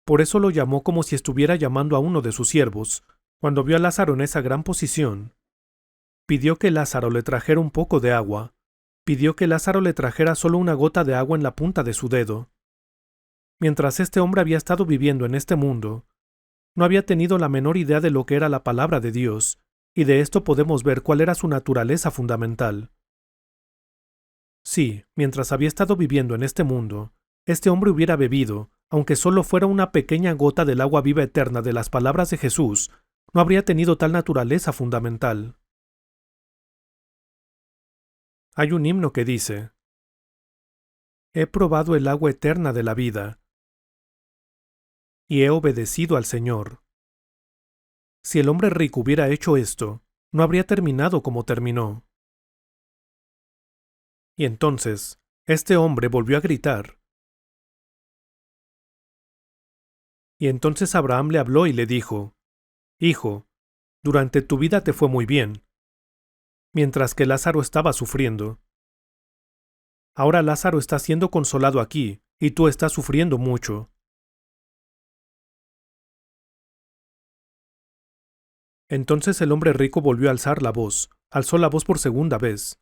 Por eso lo llamó como si estuviera llamando a uno de sus siervos. Cuando vio a Lázaro en esa gran posición, pidió que Lázaro le trajera un poco de agua. Pidió que Lázaro le trajera solo una gota de agua en la punta de su dedo. Mientras este hombre había estado viviendo en este mundo, no había tenido la menor idea de lo que era la palabra de Dios, y de esto podemos ver cuál era su naturaleza fundamental. Sí, mientras había estado viviendo en este mundo, este hombre hubiera bebido, aunque solo fuera una pequeña gota del agua viva eterna de las palabras de Jesús, no habría tenido tal naturaleza fundamental. Hay un himno que dice, «He probado el agua eterna de la vida, y he obedecido al Señor». Si el hombre rico hubiera hecho esto, no habría terminado como terminó. Y entonces, este hombre volvió a gritar. Y entonces Abraham le habló y le dijo, «Hijo, durante tu vida te fue muy bien, mientras que Lázaro estaba sufriendo. Ahora Lázaro está siendo consolado aquí, y tú estás sufriendo mucho». Entonces el hombre rico volvió a alzó la voz por segunda vez.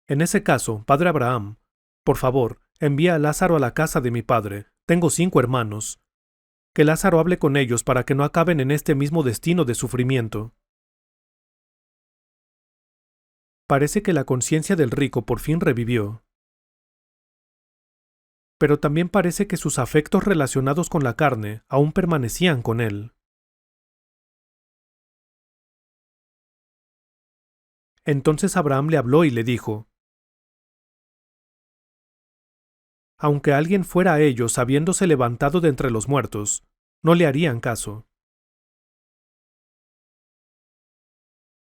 «En ese caso, padre Abraham, por favor, envía a Lázaro a la casa de mi padre. Tengo 5 hermanos. Que Lázaro hable con ellos para que no acaben en este mismo destino de sufrimiento». Parece que la conciencia del rico por fin revivió. Pero también parece que sus afectos relacionados con la carne aún permanecían con él. Entonces Abraham le habló y le dijo: Aunque alguien fuera a ellos habiéndose levantado de entre los muertos, no le harían caso.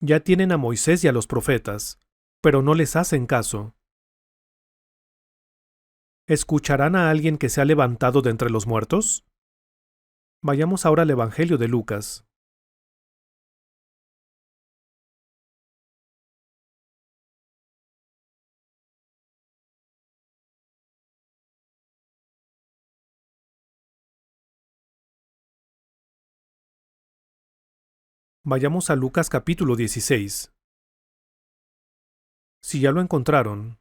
Ya tienen a Moisés y a los profetas, pero no les hacen caso. ¿Escucharán a alguien que se ha levantado de entre los muertos? Vayamos ahora al Evangelio de Lucas. Vayamos a Lucas capítulo 16. Si ya lo encontraron,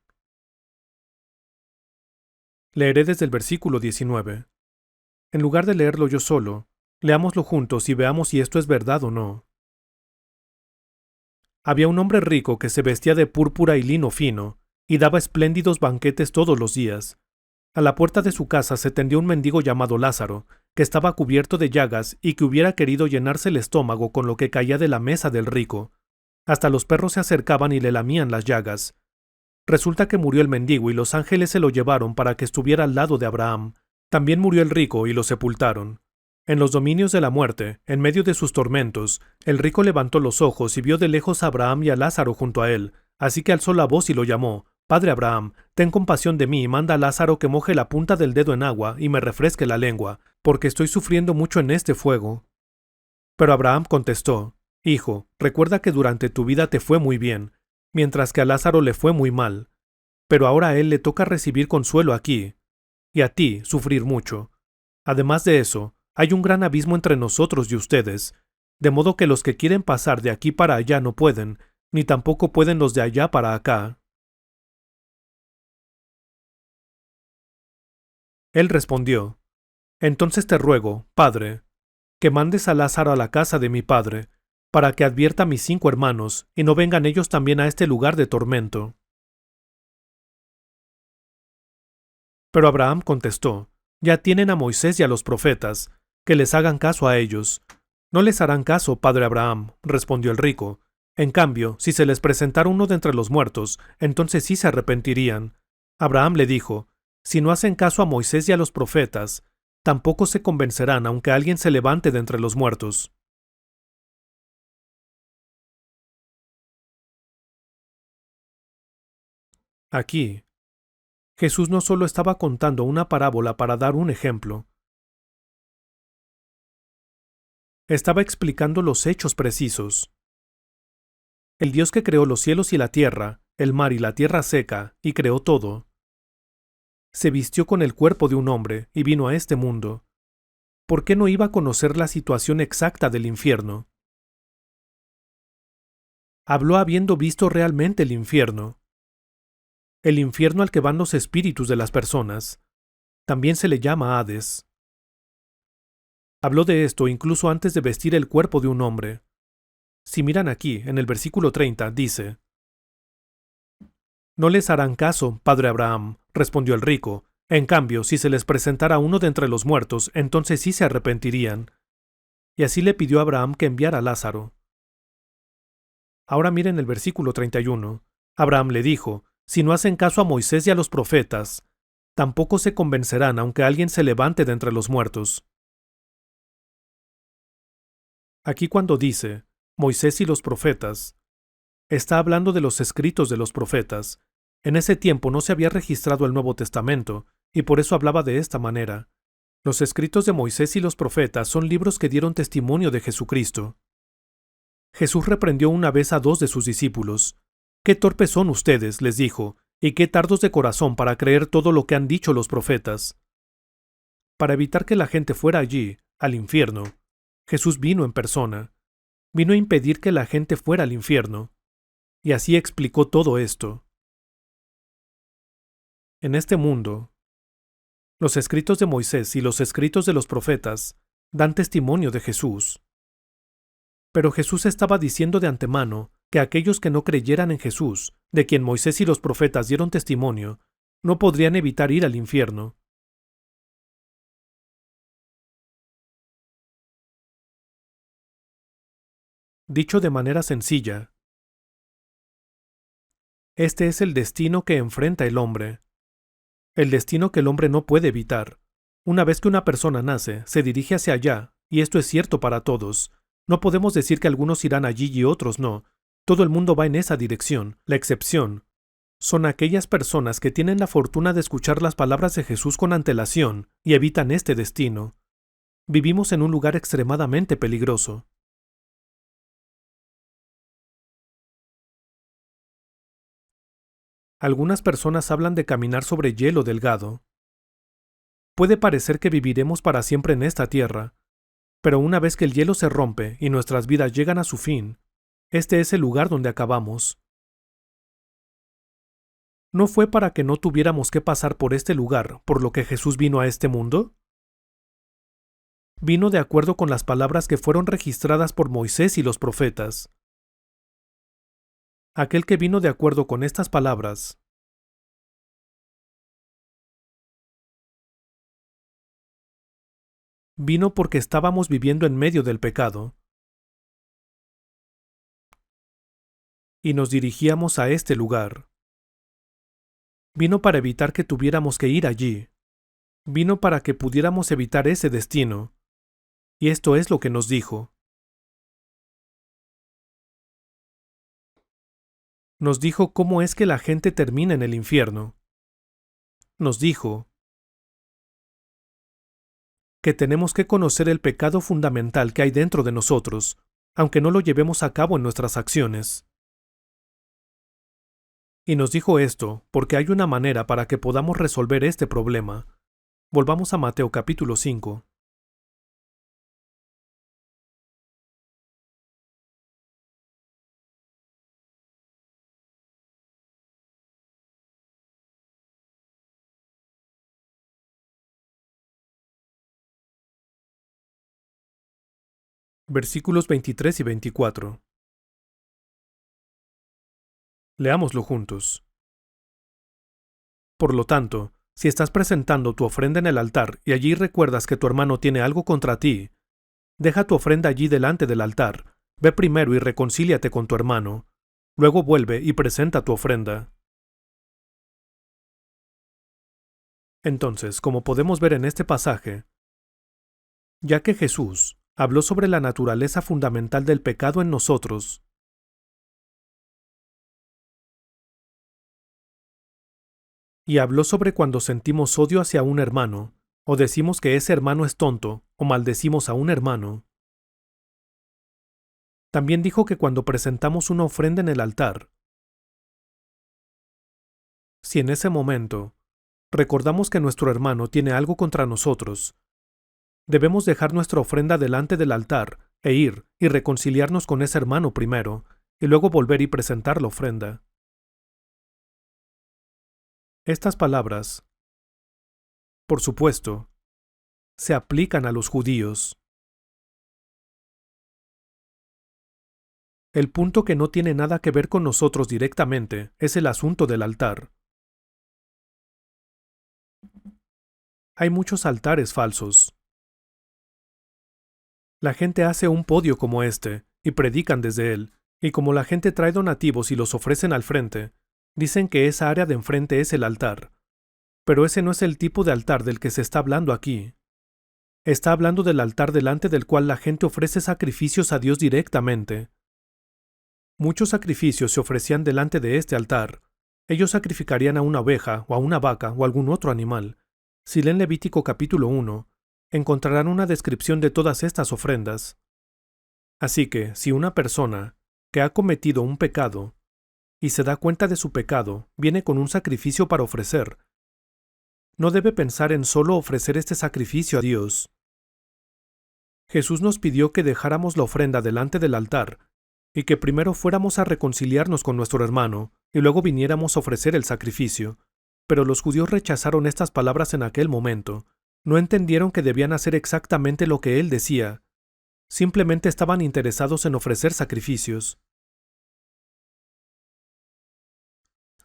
leeré desde el versículo 19. En lugar de leerlo yo solo, leámoslo juntos y veamos si esto es verdad o no. Había un hombre rico que se vestía de púrpura y lino fino, y daba espléndidos banquetes todos los días. A la puerta de su casa se tendió un mendigo llamado Lázaro, que estaba cubierto de llagas y que hubiera querido llenarse el estómago con lo que caía de la mesa del rico. Hasta los perros se acercaban y le lamían las llagas. Resulta que murió el mendigo y los ángeles se lo llevaron para que estuviera al lado de Abraham. También murió el rico y lo sepultaron. En los dominios de la muerte, en medio de sus tormentos, el rico levantó los ojos y vio de lejos a Abraham y a Lázaro junto a él, así que alzó la voz y lo llamó: Padre Abraham, ten compasión de mí y manda a Lázaro que moje la punta del dedo en agua y me refresque la lengua, porque estoy sufriendo mucho en este fuego. Pero Abraham contestó: Hijo, recuerda que durante tu vida te fue muy bien, mientras que a Lázaro le fue muy mal, pero ahora a él le toca recibir consuelo aquí, y a ti sufrir mucho. Además de eso, hay un gran abismo entre nosotros y ustedes, de modo que los que quieren pasar de aquí para allá no pueden, ni tampoco pueden los de allá para acá. Él respondió: Entonces te ruego, Padre, que mandes a Lázaro a la casa de mi padre, para que advierta a mis 5 hermanos, y no vengan ellos también a este lugar de tormento. Pero Abraham contestó: Ya tienen a Moisés y a los profetas, que les hagan caso a ellos. No les harán caso, padre Abraham, respondió el rico. En cambio, si se les presentara uno de entre los muertos, entonces sí se arrepentirían. Abraham le dijo: Si no hacen caso a Moisés y a los profetas, tampoco se convencerán aunque alguien se levante de entre los muertos. Aquí, Jesús no solo estaba contando una parábola para dar un ejemplo, estaba explicando los hechos precisos. El Dios que creó los cielos y la tierra, el mar y la tierra seca, y creó todo, se vistió con el cuerpo de un hombre y vino a este mundo. ¿Por qué no iba a conocer la situación exacta del infierno? Habló habiendo visto realmente el infierno al que van los espíritus de las personas. También se le llama Hades. Habló de esto incluso antes de vestir el cuerpo de un hombre. Si miran aquí, en el versículo 30, dice: No les harán caso, padre Abraham, respondió el rico. En cambio, si se les presentara uno de entre los muertos, entonces sí se arrepentirían. Y así le pidió a Abraham que enviara a Lázaro. Ahora miren el versículo 31. Abraham le dijo: Si no hacen caso a Moisés y a los profetas, tampoco se convencerán aunque alguien se levante de entre los muertos. Aquí cuando dice Moisés y los profetas, está hablando de los escritos de los profetas. En ese tiempo no se había registrado el Nuevo Testamento, y por eso hablaba de esta manera. Los escritos de Moisés y los profetas son libros que dieron testimonio de Jesucristo. Jesús reprendió una vez a 2 de sus discípulos. «Qué torpes son ustedes», les dijo, «y qué tardos de corazón para creer todo lo que han dicho los profetas». Para evitar que la gente fuera allí, al infierno, Jesús vino en persona. Vino a impedir que la gente fuera al infierno. Y así explicó todo esto. En este mundo, los escritos de Moisés y los escritos de los profetas dan testimonio de Jesús. Pero Jesús estaba diciendo de antemano que aquellos que no creyeran en Jesús, de quien Moisés y los profetas dieron testimonio, no podrían evitar ir al infierno. Dicho de manera sencilla, Este es el destino que enfrenta el hombre. El destino que el hombre no puede evitar. Una vez que una persona nace, se dirige hacia allá, y esto es cierto para todos. No podemos decir que algunos irán allí y otros no. Todo el mundo va en esa dirección. La excepción son aquellas personas que tienen la fortuna de escuchar las palabras de Jesús con antelación y evitan este destino. Vivimos en un lugar extremadamente peligroso. Algunas personas hablan de caminar sobre hielo delgado. Puede parecer que viviremos para siempre en esta tierra, pero una vez que el hielo se rompe y nuestras vidas llegan a su fin, este es el lugar donde acabamos. ¿No fue para que no tuviéramos que pasar por este lugar por lo que Jesús vino a este mundo? Vino de acuerdo con las palabras que fueron registradas por Moisés y los profetas. Aquel que vino de acuerdo con estas palabras vino porque estábamos viviendo en medio del pecado, y nos dirigíamos a este lugar. Vino para evitar que tuviéramos que ir allí. Vino para que pudiéramos evitar ese destino. Y esto es lo que nos dijo. Nos dijo cómo es que la gente termina en el infierno. Nos dijo que tenemos que conocer el pecado fundamental que hay dentro de nosotros, aunque no lo llevemos a cabo en nuestras acciones. Y nos dijo esto porque hay una manera para que podamos resolver este problema. Volvamos a Mateo capítulo 5. Versículos 23 y 24. Leámoslo juntos. Por lo tanto, si estás presentando tu ofrenda en el altar y allí recuerdas que tu hermano tiene algo contra ti, deja tu ofrenda allí delante del altar, ve primero y reconcíliate con tu hermano, luego vuelve y presenta tu ofrenda. Entonces, como podemos ver en este pasaje, ya que Jesús habló sobre la naturaleza fundamental del pecado en nosotros, y habló sobre cuando sentimos odio hacia un hermano, o decimos que ese hermano es tonto, o maldecimos a un hermano. También dijo que cuando presentamos una ofrenda en el altar, si en ese momento recordamos que nuestro hermano tiene algo contra nosotros, debemos dejar nuestra ofrenda delante del altar e ir y reconciliarnos con ese hermano primero, y luego volver y presentar la ofrenda. Estas palabras, por supuesto, se aplican a los judíos. El punto que no tiene nada que ver con nosotros directamente es el asunto del altar. Hay muchos altares falsos. La gente hace un podio como este, y predican desde él, y como la gente trae donativos y los ofrecen al frente, dicen que esa área de enfrente es el altar. Pero ese no es el tipo de altar del que se está hablando aquí. Está hablando del altar delante del cual la gente ofrece sacrificios a Dios directamente. Muchos sacrificios se ofrecían delante de este altar. Ellos sacrificarían a una oveja, o a una vaca, o algún otro animal. Si leen Levítico capítulo 1, encontrarán una descripción de todas estas ofrendas. Así que, si una persona que ha cometido un pecado y se da cuenta de su pecado viene con un sacrificio para ofrecer, no debe pensar en solo ofrecer este sacrificio a Dios. Jesús nos pidió que dejáramos la ofrenda delante del altar y que primero fuéramos a reconciliarnos con nuestro hermano y luego viniéramos a ofrecer el sacrificio. Pero los judíos rechazaron estas palabras en aquel momento. No entendieron que debían hacer exactamente lo que él decía. Simplemente estaban interesados en ofrecer sacrificios.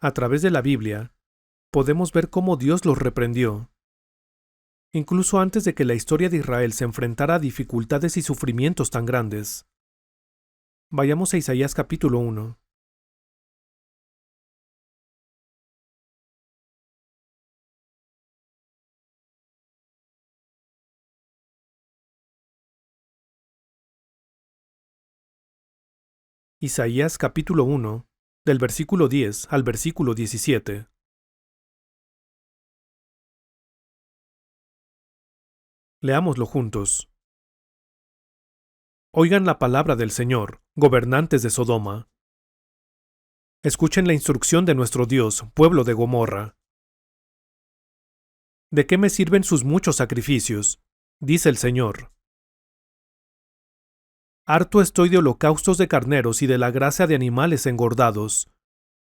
A través de la Biblia, podemos ver cómo Dios los reprendió. Incluso antes de que la historia de Israel se enfrentara a dificultades y sufrimientos tan grandes. Vayamos a Isaías capítulo 1. Isaías capítulo 1, del versículo 10 al versículo 17. Leámoslo juntos. Oigan la palabra del Señor, gobernantes de Sodoma. Escuchen la instrucción de nuestro Dios, pueblo de Gomorra. ¿De qué me sirven sus muchos sacrificios?, dice el Señor. Harto estoy de holocaustos de carneros y de la grasa de animales engordados.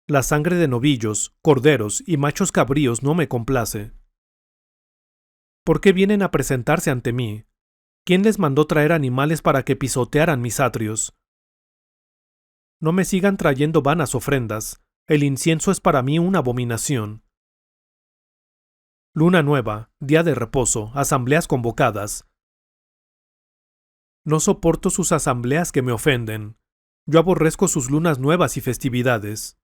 La sangre de novillos, corderos y machos cabríos no me complace. ¿Por qué vienen a presentarse ante mí? ¿Quién les mandó traer animales para que pisotearan mis atrios? No me sigan trayendo vanas ofrendas, el incienso es para mí una abominación. Luna nueva, día de reposo, asambleas convocadas. No soporto sus asambleas que me ofenden. Yo aborrezco sus lunas nuevas y festividades.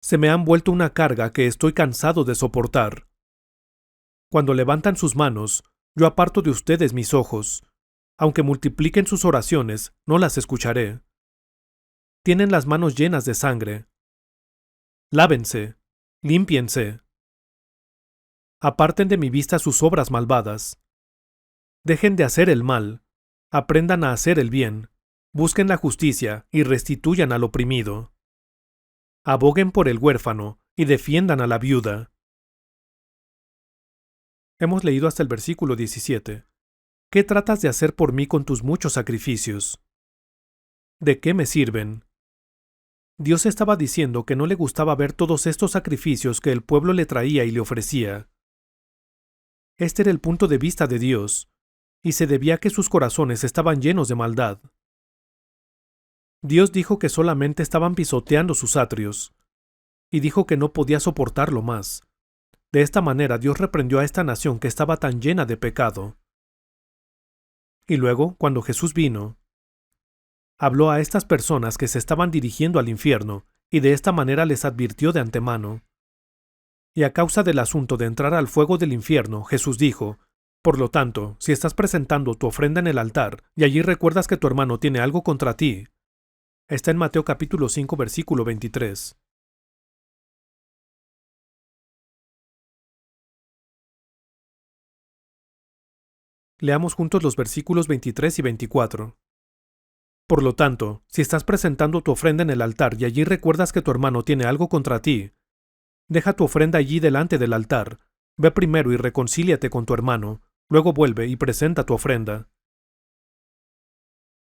Se me han vuelto una carga que estoy cansado de soportar. Cuando levantan sus manos, yo aparto de ustedes mis ojos. Aunque multipliquen sus oraciones, no las escucharé. Tienen las manos llenas de sangre. Lávense, límpiense. Aparten de mi vista sus obras malvadas. Dejen de hacer el mal, aprendan a hacer el bien, busquen la justicia y restituyan al oprimido. Aboguen por el huérfano y defiendan a la viuda. Hemos leído hasta el versículo 17. ¿Qué tratas de hacer por mí con tus muchos sacrificios? ¿De qué me sirven? Dios estaba diciendo que no le gustaba ver todos estos sacrificios que el pueblo le traía y le ofrecía. Este era el punto de vista de Dios, y se debía a que sus corazones estaban llenos de maldad. Dios dijo que solamente estaban pisoteando sus atrios, y dijo que no podía soportarlo más. De esta manera Dios reprendió a esta nación que estaba tan llena de pecado. Y luego, cuando Jesús vino, habló a estas personas que se estaban dirigiendo al infierno, y de esta manera les advirtió de antemano. Y a causa del asunto de entrar al fuego del infierno, Jesús dijo: por lo tanto, si estás presentando tu ofrenda en el altar, y allí recuerdas que tu hermano tiene algo contra ti. Está en Mateo capítulo 5 versículo 23. Leamos juntos los versículos 23 y 24. Por lo tanto, si estás presentando tu ofrenda en el altar y allí recuerdas que tu hermano tiene algo contra ti, deja tu ofrenda allí delante del altar, ve primero y reconcíliate con tu hermano, luego vuelve y presenta tu ofrenda.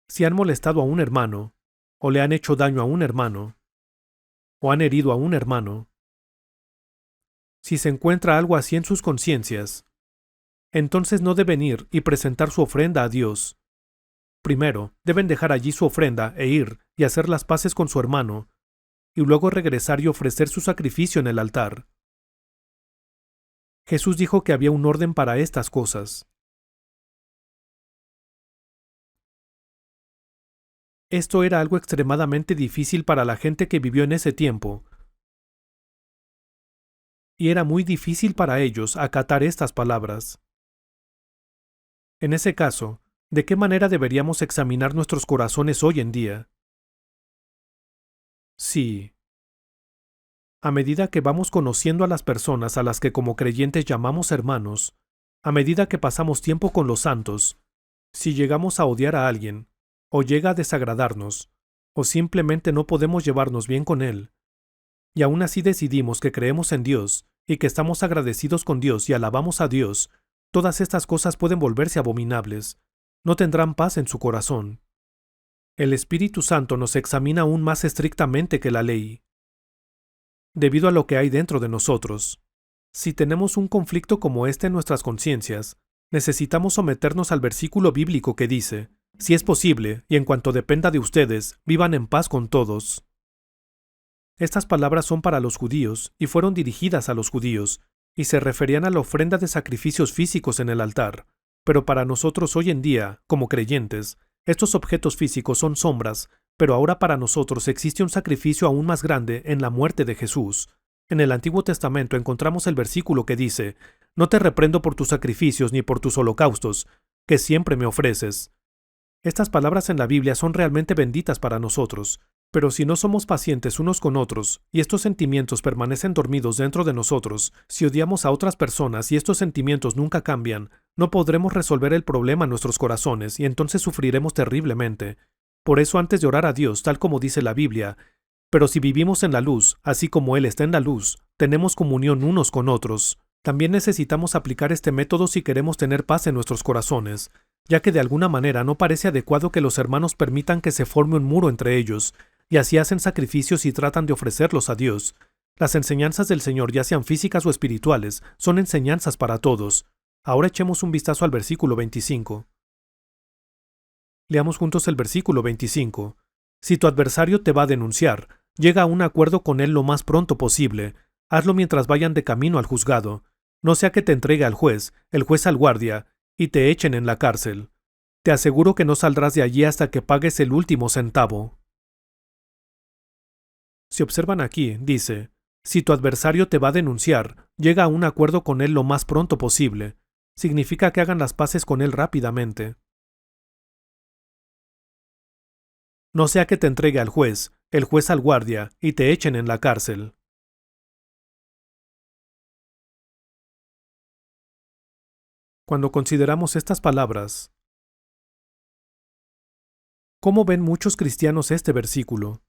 Si han molestado a un hermano, o le han hecho daño a un hermano, o han herido a un hermano, si se encuentra algo así en sus conciencias, entonces no deben ir y presentar su ofrenda a Dios. Primero, deben dejar allí su ofrenda e ir y hacer las paces con su hermano, y luego regresar y ofrecer su sacrificio en el altar. Jesús dijo que había un orden para estas cosas. Esto era algo extremadamente difícil para la gente que vivió en ese tiempo, y era muy difícil para ellos acatar estas palabras. En ese caso, ¿de qué manera deberíamos examinar nuestros corazones hoy en día? Sí. A medida que vamos conociendo a las personas a las que como creyentes llamamos hermanos, a medida que pasamos tiempo con los santos, si llegamos a odiar a alguien, o llega a desagradarnos, o simplemente no podemos llevarnos bien con él, y aún así decidimos que creemos en Dios, y que estamos agradecidos con Dios y alabamos a Dios, todas estas cosas pueden volverse abominables, no tendrán paz en su corazón. El Espíritu Santo nos examina aún más estrictamente que la ley, debido a lo que hay dentro de nosotros. Si tenemos un conflicto como este en nuestras conciencias, necesitamos someternos al versículo bíblico que dice: si es posible, y en cuanto dependa de ustedes, vivan en paz con todos. Estas palabras son para los judíos y fueron dirigidas a los judíos, y se referían a la ofrenda de sacrificios físicos en el altar. Pero para nosotros hoy en día, como creyentes, estos objetos físicos son sombras, pero ahora para nosotros existe un sacrificio aún más grande en la muerte de Jesús. En el Antiguo Testamento encontramos el versículo que dice: no te reprendo por tus sacrificios ni por tus holocaustos, que siempre me ofreces. Estas palabras en la Biblia son realmente benditas para nosotros, pero si no somos pacientes unos con otros, y estos sentimientos permanecen dormidos dentro de nosotros, si odiamos a otras personas y estos sentimientos nunca cambian, no podremos resolver el problema en nuestros corazones y entonces sufriremos terriblemente. Por eso antes de orar a Dios, tal como dice la Biblia, pero si vivimos en la luz, así como Él está en la luz, tenemos comunión unos con otros. También necesitamos aplicar este método si queremos tener paz en nuestros corazones, ya que de alguna manera no parece adecuado que los hermanos permitan que se forme un muro entre ellos, y así hacen sacrificios y tratan de ofrecerlos a Dios. Las enseñanzas del Señor, ya sean físicas o espirituales, son enseñanzas para todos. Ahora echemos un vistazo al versículo 25. Leamos juntos el versículo 25. Si tu adversario te va a denunciar, llega a un acuerdo con él lo más pronto posible. Hazlo mientras vayan de camino al juzgado. No sea que te entregue al juez, el juez al guardia, y te echen en la cárcel. Te aseguro que no saldrás de allí hasta que pagues el último centavo. Si observan aquí, dice, si tu adversario te va a denunciar, llega a un acuerdo con él lo más pronto posible. Significa que hagan las paces con él rápidamente. No sea que te entregue al juez, el juez al guardia, y te echen en la cárcel. Cuando consideramos estas palabras, ¿cómo ven muchos cristianos este versículo?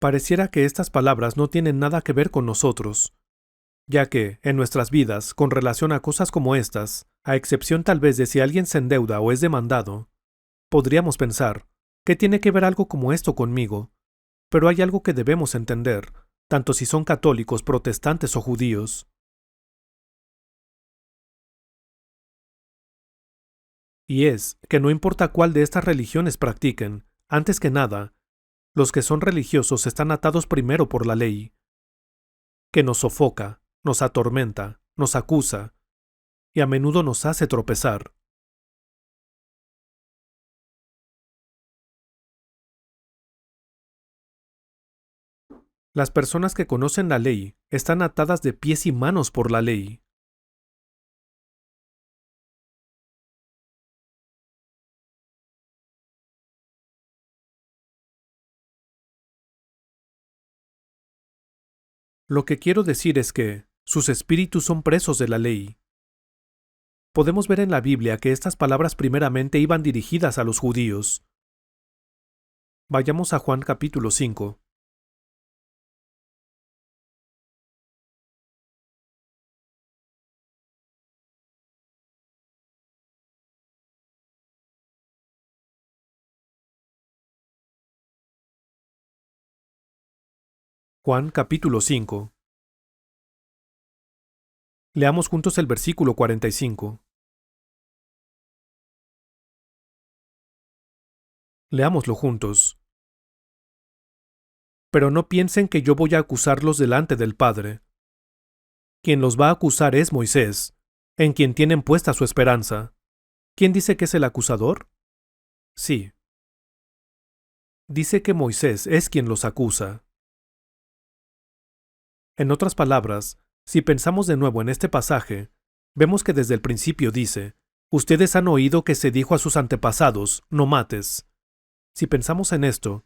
Pareciera que estas palabras no tienen nada que ver con nosotros, ya que, en nuestras vidas, con relación a cosas como estas, a excepción tal vez de si alguien se endeuda o es demandado, podríamos pensar, ¿qué tiene que ver algo como esto conmigo? Pero hay algo que debemos entender, tanto si son católicos, protestantes o judíos. Y es que no importa cuál de estas religiones practiquen, antes que nada, los que son religiosos están atados primero por la ley, que nos sofoca, nos atormenta, nos acusa, y a menudo nos hace tropezar. Las personas que conocen la ley están atadas de pies y manos por la ley. Lo que quiero decir es que sus espíritus son presos de la ley. Podemos ver en la Biblia que estas palabras primeramente iban dirigidas a los judíos. Vayamos a Juan capítulo 5. Juan capítulo 5. Leamos juntos el versículo 45. Leámoslo juntos. Pero no piensen que yo voy a acusarlos delante del Padre. Quien los va a acusar es Moisés, en quien tienen puesta su esperanza. ¿Quién dice que es el acusador? Sí. Dice que Moisés es quien los acusa. En otras palabras, si pensamos de nuevo en este pasaje, vemos que desde el principio dice, ustedes han oído que se dijo a sus antepasados, no mates. Si pensamos en esto,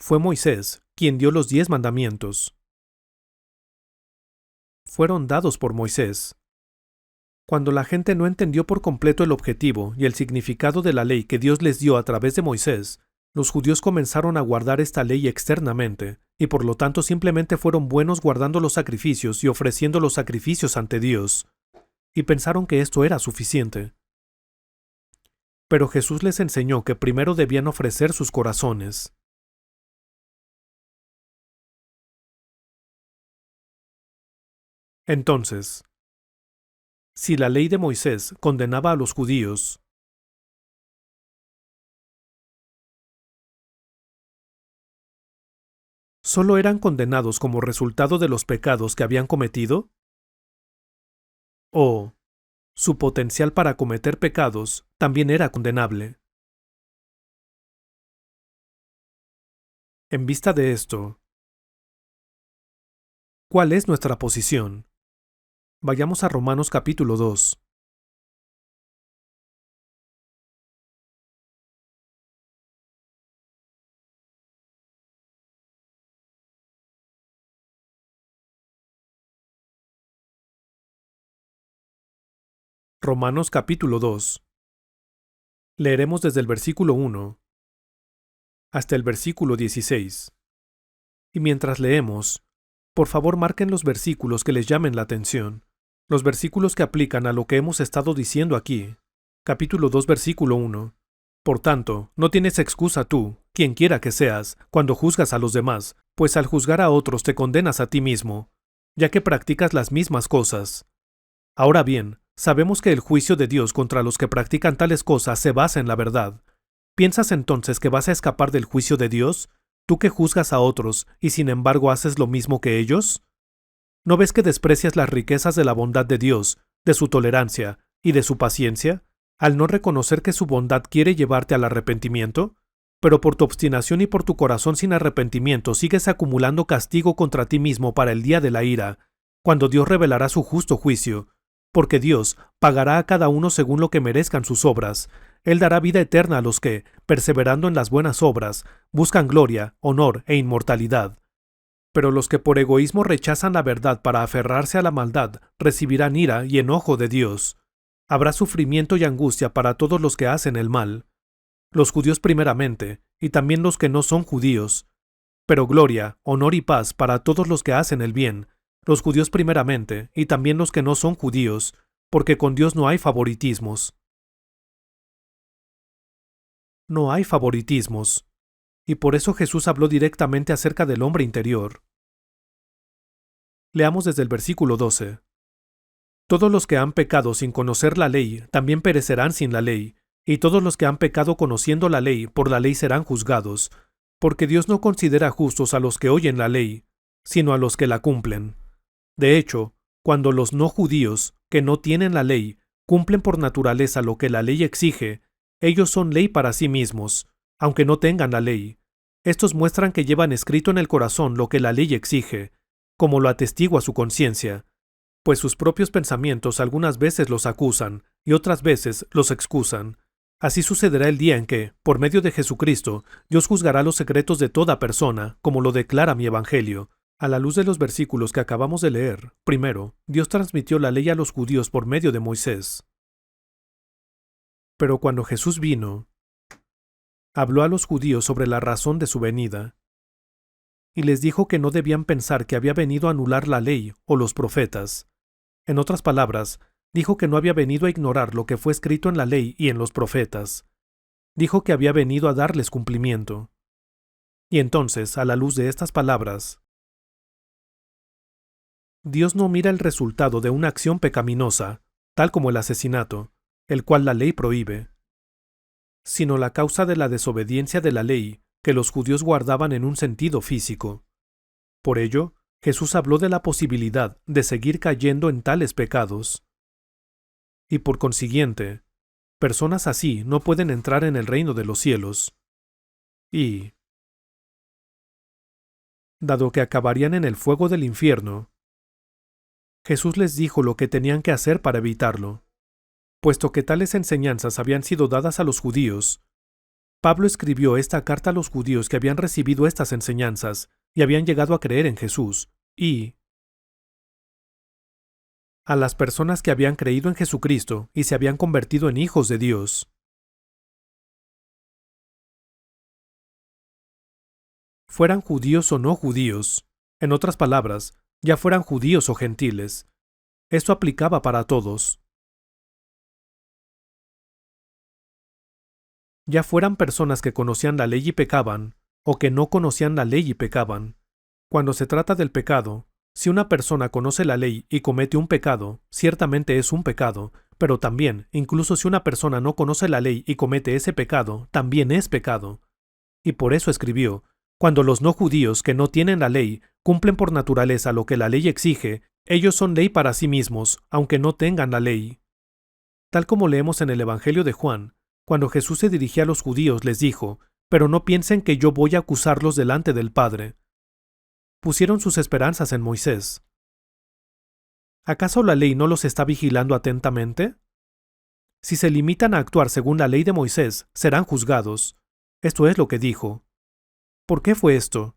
fue Moisés quien dio los 10 mandamientos. Fueron dados por Moisés. Cuando la gente no entendió por completo el objetivo y el significado de la ley que Dios les dio a través de Moisés, los judíos comenzaron a guardar esta ley externamente, y por lo tanto simplemente fueron buenos guardando los sacrificios y ofreciendo los sacrificios ante Dios, y pensaron que esto era suficiente. Pero Jesús les enseñó que primero debían ofrecer sus corazones. Entonces, si la ley de Moisés condenaba a los judíos, ¿solo eran condenados como resultado de los pecados que habían cometido? ¿O su potencial para cometer pecados también era condenable? En vista de esto, ¿cuál es nuestra posición? Vayamos a Romanos capítulo 2. Romanos capítulo 2. Leeremos desde el versículo 1 hasta el versículo 16. Y mientras leemos, por favor marquen los versículos que les llamen la atención, los versículos que aplican a lo que hemos estado diciendo aquí. Capítulo 2, versículo 1. Por tanto, no tienes excusa tú, quien quiera que seas, cuando juzgas a los demás, pues al juzgar a otros te condenas a ti mismo, ya que practicas las mismas cosas. Ahora bien, sabemos que el juicio de Dios contra los que practican tales cosas se basa en la verdad. ¿Piensas entonces que vas a escapar del juicio de Dios, tú que juzgas a otros y sin embargo haces lo mismo que ellos? ¿No ves que desprecias las riquezas de la bondad de Dios, de su tolerancia y de su paciencia, al no reconocer que su bondad quiere llevarte al arrepentimiento? Pero por tu obstinación y por tu corazón sin arrepentimiento sigues acumulando castigo contra ti mismo para el día de la ira, cuando Dios revelará su justo juicio, porque Dios pagará a cada uno según lo que merezcan sus obras. Él dará vida eterna a los que, perseverando en las buenas obras, buscan gloria, honor e inmortalidad. Pero los que por egoísmo rechazan la verdad para aferrarse a la maldad, recibirán ira y enojo de Dios. Habrá sufrimiento y angustia para todos los que hacen el mal, los judíos primeramente, y también los que no son judíos. Pero gloria, honor y paz para todos los que hacen el bien, los judíos primeramente, y también los que no son judíos, porque con Dios no hay favoritismos. No hay favoritismos. Y por eso Jesús habló directamente acerca del hombre interior. Leamos desde el versículo 12. Todos los que han pecado sin conocer la ley también perecerán sin la ley, y todos los que han pecado conociendo la ley por la ley serán juzgados, porque Dios no considera justos a los que oyen la ley, sino a los que la cumplen. De hecho, cuando los no judíos, que no tienen la ley, cumplen por naturaleza lo que la ley exige, ellos son ley para sí mismos, aunque no tengan la ley. Estos muestran que llevan escrito en el corazón lo que la ley exige, como lo atestigua su conciencia, pues sus propios pensamientos algunas veces los acusan y otras veces los excusan. Así sucederá el día en que, por medio de Jesucristo, Dios juzgará los secretos de toda persona, como lo declara mi Evangelio. A la luz de los versículos que acabamos de leer, primero, Dios transmitió la ley a los judíos por medio de Moisés. Pero cuando Jesús vino, habló a los judíos sobre la razón de su venida, y les dijo que no debían pensar que había venido a anular la ley o los profetas. En otras palabras, dijo que no había venido a ignorar lo que fue escrito en la ley y en los profetas. Dijo que había venido a darles cumplimiento. Y entonces, a la luz de estas palabras, Dios no mira el resultado de una acción pecaminosa, tal como el asesinato, el cual la ley prohíbe, sino la causa de la desobediencia de la ley que los judíos guardaban en un sentido físico. Por ello, Jesús habló de la posibilidad de seguir cayendo en tales pecados. Y por consiguiente, personas así no pueden entrar en el reino de los cielos. Y, dado que acabarían en el fuego del infierno, Jesús les dijo lo que tenían que hacer para evitarlo. Puesto que tales enseñanzas habían sido dadas a los judíos, Pablo escribió esta carta a los judíos que habían recibido estas enseñanzas y habían llegado a creer en Jesús, y a las personas que habían creído en Jesucristo y se habían convertido en hijos de Dios. Fueran judíos o no judíos, en otras palabras, ya fueran judíos o gentiles. Esto aplicaba para todos. Ya fueran personas que conocían la ley y pecaban, o que no conocían la ley y pecaban. Cuando se trata del pecado, si una persona conoce la ley y comete un pecado, ciertamente es un pecado, pero también, incluso si una persona no conoce la ley y comete ese pecado, también es pecado. Y por eso escribió, cuando los no judíos que no tienen la ley cumplen por naturaleza lo que la ley exige, ellos son ley para sí mismos, aunque no tengan la ley. Tal como leemos en el Evangelio de Juan, cuando Jesús se dirigía a los judíos les dijo, pero no piensen que yo voy a acusarlos delante del Padre. Pusieron sus esperanzas en Moisés. ¿Acaso la ley no los está vigilando atentamente? Si se limitan a actuar según la ley de Moisés, serán juzgados. Esto es lo que dijo. ¿Por qué fue esto?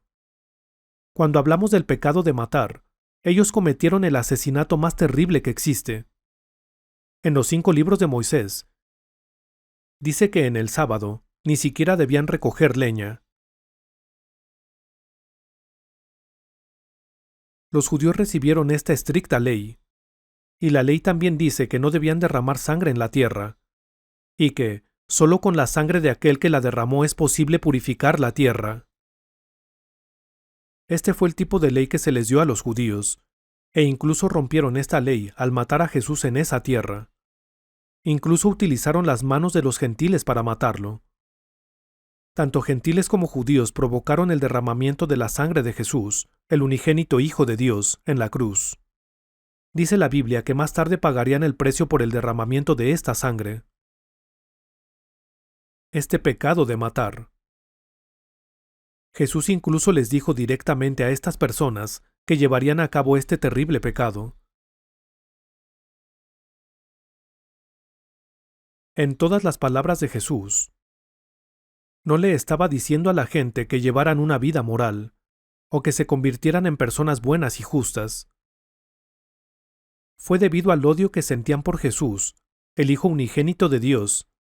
Cuando hablamos del pecado de matar, ellos cometieron el asesinato más terrible que existe. En los 5 libros de Moisés, dice que en el sábado ni siquiera debían recoger leña. Los judíos recibieron esta estricta ley, y la ley también dice que no debían derramar sangre en la tierra, y que solo con la sangre de aquel que la derramó es posible purificar la tierra. Este fue el tipo de ley que se les dio a los judíos, e incluso rompieron esta ley al matar a Jesús en esa tierra. Incluso utilizaron las manos de los gentiles para matarlo. Tanto gentiles como judíos provocaron el derramamiento de la sangre de Jesús, el unigénito Hijo de Dios, en la cruz. Dice la Biblia que más tarde pagarían el precio por el derramamiento de esta sangre. Este pecado de matar. Jesús incluso les dijo directamente a estas personas que llevarían a cabo este terrible pecado. En todas las palabras de Jesús, no le estaba diciendo a la gente que llevaran una vida moral, o que se convirtieran en personas buenas y justas. Fue debido al odio que sentían por Jesús, el Hijo unigénito de Dios,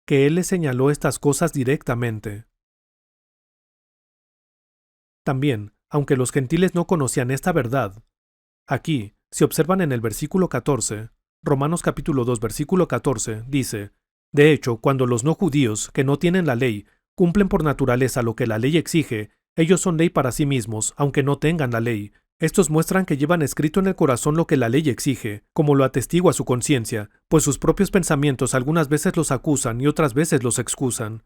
que Él les señaló estas cosas directamente. También, aunque los gentiles no conocían esta verdad, aquí, si observan en el versículo 14, Romanos capítulo 2 versículo 14, dice, de hecho, cuando los no judíos, que no tienen la ley, cumplen por naturaleza lo que la ley exige, ellos son ley para sí mismos, aunque no tengan la ley. Estos muestran que llevan escrito en el corazón lo que la ley exige, como lo atestigua su conciencia, pues sus propios pensamientos algunas veces los acusan y otras veces los excusan.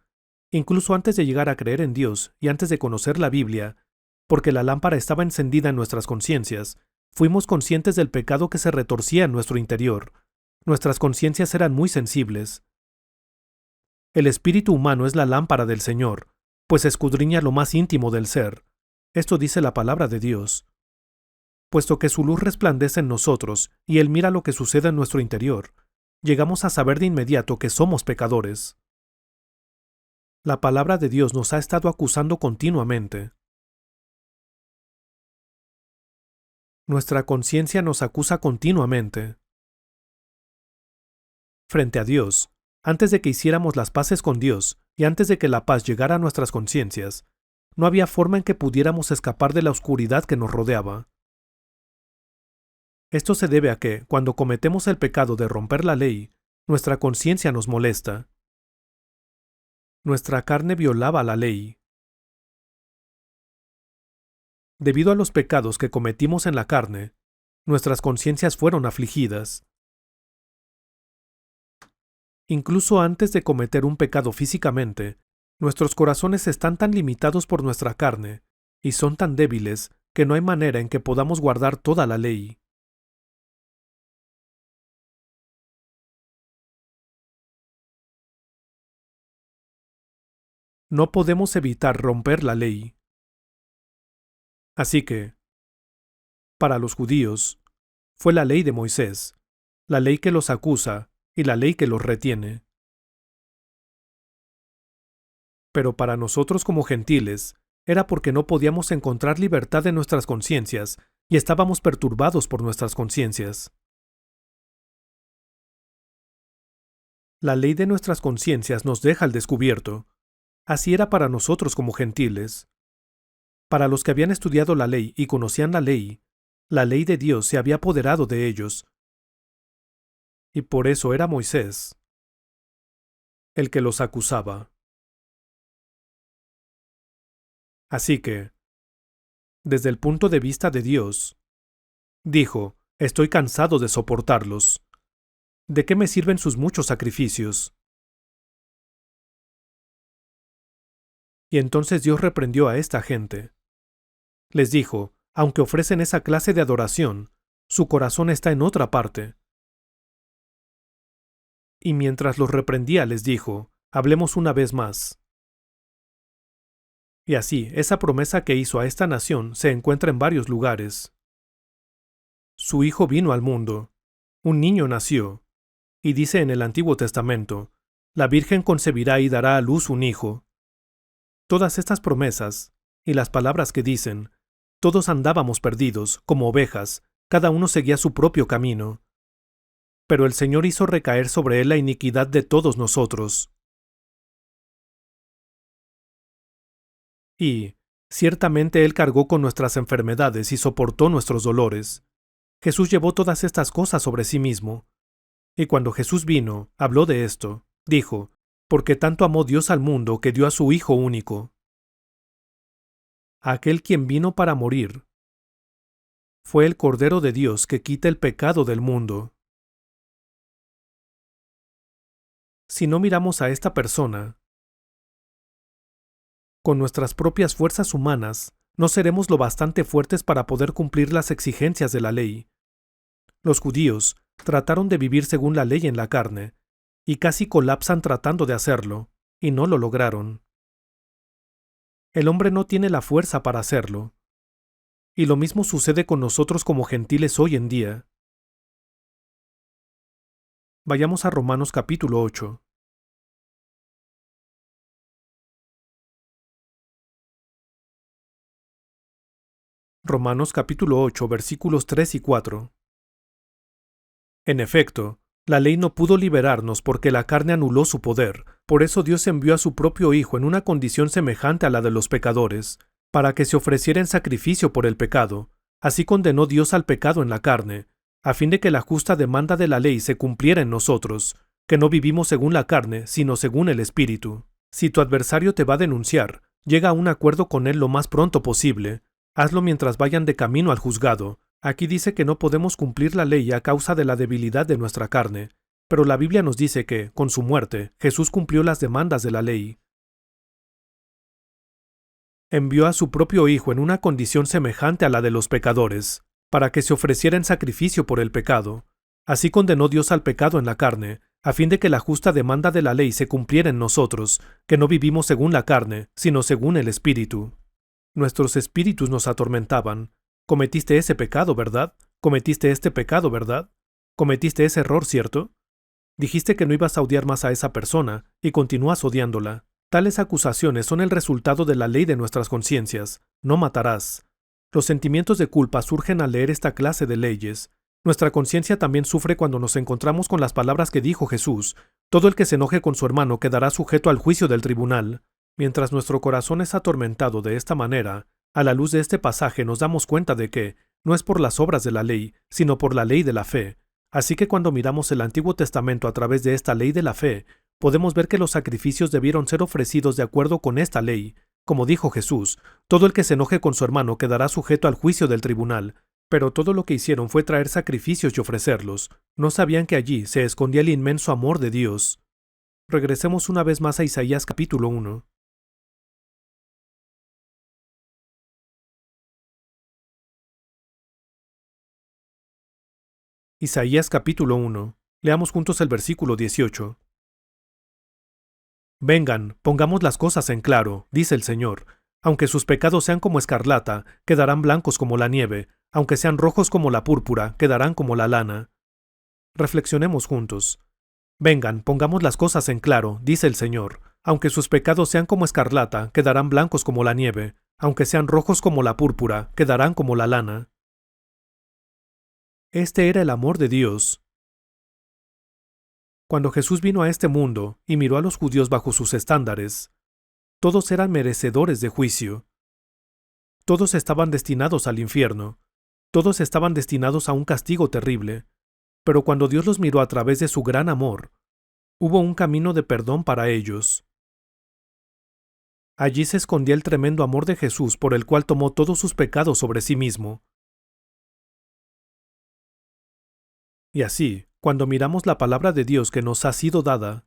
Incluso antes de llegar a creer en Dios y antes de conocer la Biblia, porque la lámpara estaba encendida en nuestras conciencias, fuimos conscientes del pecado que se retorcía en nuestro interior. Nuestras conciencias eran muy sensibles. El espíritu humano es la lámpara del Señor, pues escudriña lo más íntimo del ser. Esto dice la palabra de Dios. Puesto que su luz resplandece en nosotros y Él mira lo que sucede en nuestro interior, llegamos a saber de inmediato que somos pecadores. La palabra de Dios nos ha estado acusando continuamente. Nuestra conciencia nos acusa continuamente. Frente a Dios, antes de que hiciéramos las paces con Dios y antes de que la paz llegara a nuestras conciencias, no había forma en que pudiéramos escapar de la oscuridad que nos rodeaba. Esto se debe a que, cuando cometemos el pecado de romper la ley, nuestra conciencia nos molesta. Nuestra carne violaba la ley. Debido a los pecados que cometimos en la carne, nuestras conciencias fueron afligidas. Incluso antes de cometer un pecado físicamente, nuestros corazones están tan limitados por nuestra carne y son tan débiles que no hay manera en que podamos guardar toda la ley. No podemos evitar romper la ley. Así que, para los judíos, fue la ley de Moisés, la ley que los acusa y la ley que los retiene. Pero para nosotros como gentiles, era porque no podíamos encontrar libertad en nuestras conciencias y estábamos perturbados por nuestras conciencias. La ley de nuestras conciencias nos deja al descubierto. Así era para nosotros como gentiles. Para los que habían estudiado la ley y conocían la ley de Dios se había apoderado de ellos. Y por eso era Moisés el que los acusaba. Así que, desde el punto de vista de Dios, dijo, estoy cansado de soportarlos. ¿De qué me sirven sus muchos sacrificios? Y entonces Dios reprendió a esta gente. Les dijo, aunque ofrecen esa clase de adoración, su corazón está en otra parte. Y mientras los reprendía les dijo, hablemos una vez más. Y así, esa promesa que hizo a esta nación se encuentra en varios lugares. Su Hijo vino al mundo, un niño nació, y dice en el Antiguo Testamento, la Virgen concebirá y dará a luz un hijo. Todas estas promesas, y las palabras que dicen, todos andábamos perdidos, como ovejas, cada uno seguía su propio camino. pero el Señor hizo recaer sobre él la iniquidad de todos nosotros. Y, ciertamente él cargó con nuestras enfermedades y soportó nuestros dolores. Jesús llevó todas estas cosas sobre sí mismo. Y cuando Jesús vino, habló de esto, dijo, porque tanto amó Dios al mundo que dio a su Hijo único. Aquel quien vino para morir fue el Cordero de Dios que quita el pecado del mundo. Si no miramos a esta persona, con nuestras propias fuerzas humanas, no seremos lo bastante fuertes para poder cumplir las exigencias de la ley. Los judíos trataron de vivir según la ley en la carne, y casi colapsan tratando de hacerlo, y no lo lograron. El hombre no tiene la fuerza para hacerlo. Y lo mismo sucede con nosotros como gentiles hoy en día. Vayamos a Romanos capítulo 8. Romanos capítulo 8, versículos 3 y 4. En efecto, la ley no pudo liberarnos porque la carne anuló su poder. Por eso Dios envió a su propio Hijo en una condición semejante a la de los pecadores, para que se ofreciera en sacrificio por el pecado. Así condenó Dios al pecado en la carne, a fin de que la justa demanda de la ley se cumpliera en nosotros, que no vivimos según la carne, sino según el Espíritu. Si tu adversario te va a denunciar, llega a un acuerdo con él lo más pronto posible. Hazlo mientras vayan de camino al juzgado. Aquí dice que no podemos cumplir la ley a causa de la debilidad de nuestra carne, pero la Biblia nos dice que, con su muerte, Jesús cumplió las demandas de la ley. Envió a su propio Hijo en una condición semejante a la de los pecadores, para que se ofreciera en sacrificio por el pecado. Así condenó Dios al pecado en la carne, a fin de que la justa demanda de la ley se cumpliera en nosotros, que no vivimos según la carne, sino según el Espíritu. Nuestros espíritus nos atormentaban. Cometiste ese pecado, ¿verdad? Cometiste este pecado, ¿verdad? Cometiste ese error, ¿cierto? Dijiste que no ibas a odiar más a esa persona, y continúas odiándola. Tales acusaciones son el resultado de la ley de nuestras conciencias. No matarás. Los sentimientos de culpa surgen al leer esta clase de leyes. Nuestra conciencia también sufre cuando nos encontramos con las palabras que dijo Jesús. Todo el que se enoje con su hermano quedará sujeto al juicio del tribunal. Mientras nuestro corazón es atormentado de esta manera, a la luz de este pasaje nos damos cuenta de que no es por las obras de la ley, sino por la ley de la fe. Así que cuando miramos el Antiguo Testamento a través de esta ley de la fe, podemos ver que los sacrificios debieron ser ofrecidos de acuerdo con esta ley. Como dijo Jesús, todo el que se enoje con su hermano quedará sujeto al juicio del tribunal. Pero todo lo que hicieron fue traer sacrificios y ofrecerlos. No sabían que allí se escondía el inmenso amor de Dios. Regresemos una vez más a Isaías capítulo 1. Isaías capítulo 1. Leamos juntos el versículo 18. Vengan, pongamos las cosas en claro, dice el Señor. Aunque sus pecados sean como escarlata, quedarán blancos como la nieve. Aunque sean rojos como la púrpura, quedarán como la lana. Reflexionemos juntos. Vengan, pongamos las cosas en claro, dice el Señor. Aunque sus pecados sean como escarlata, quedarán blancos como la nieve. Aunque sean rojos como la púrpura, quedarán como la lana. Este era el amor de Dios. Cuando Jesús vino a este mundo y miró a los judíos bajo sus estándares, todos eran merecedores de juicio. Todos estaban destinados al infierno. Todos estaban destinados a un castigo terrible. Pero cuando Dios los miró a través de su gran amor, hubo un camino de perdón para ellos. Allí se escondía el tremendo amor de Jesús por el cual tomó todos sus pecados sobre sí mismo. Y así, cuando miramos la palabra de Dios que nos ha sido dada,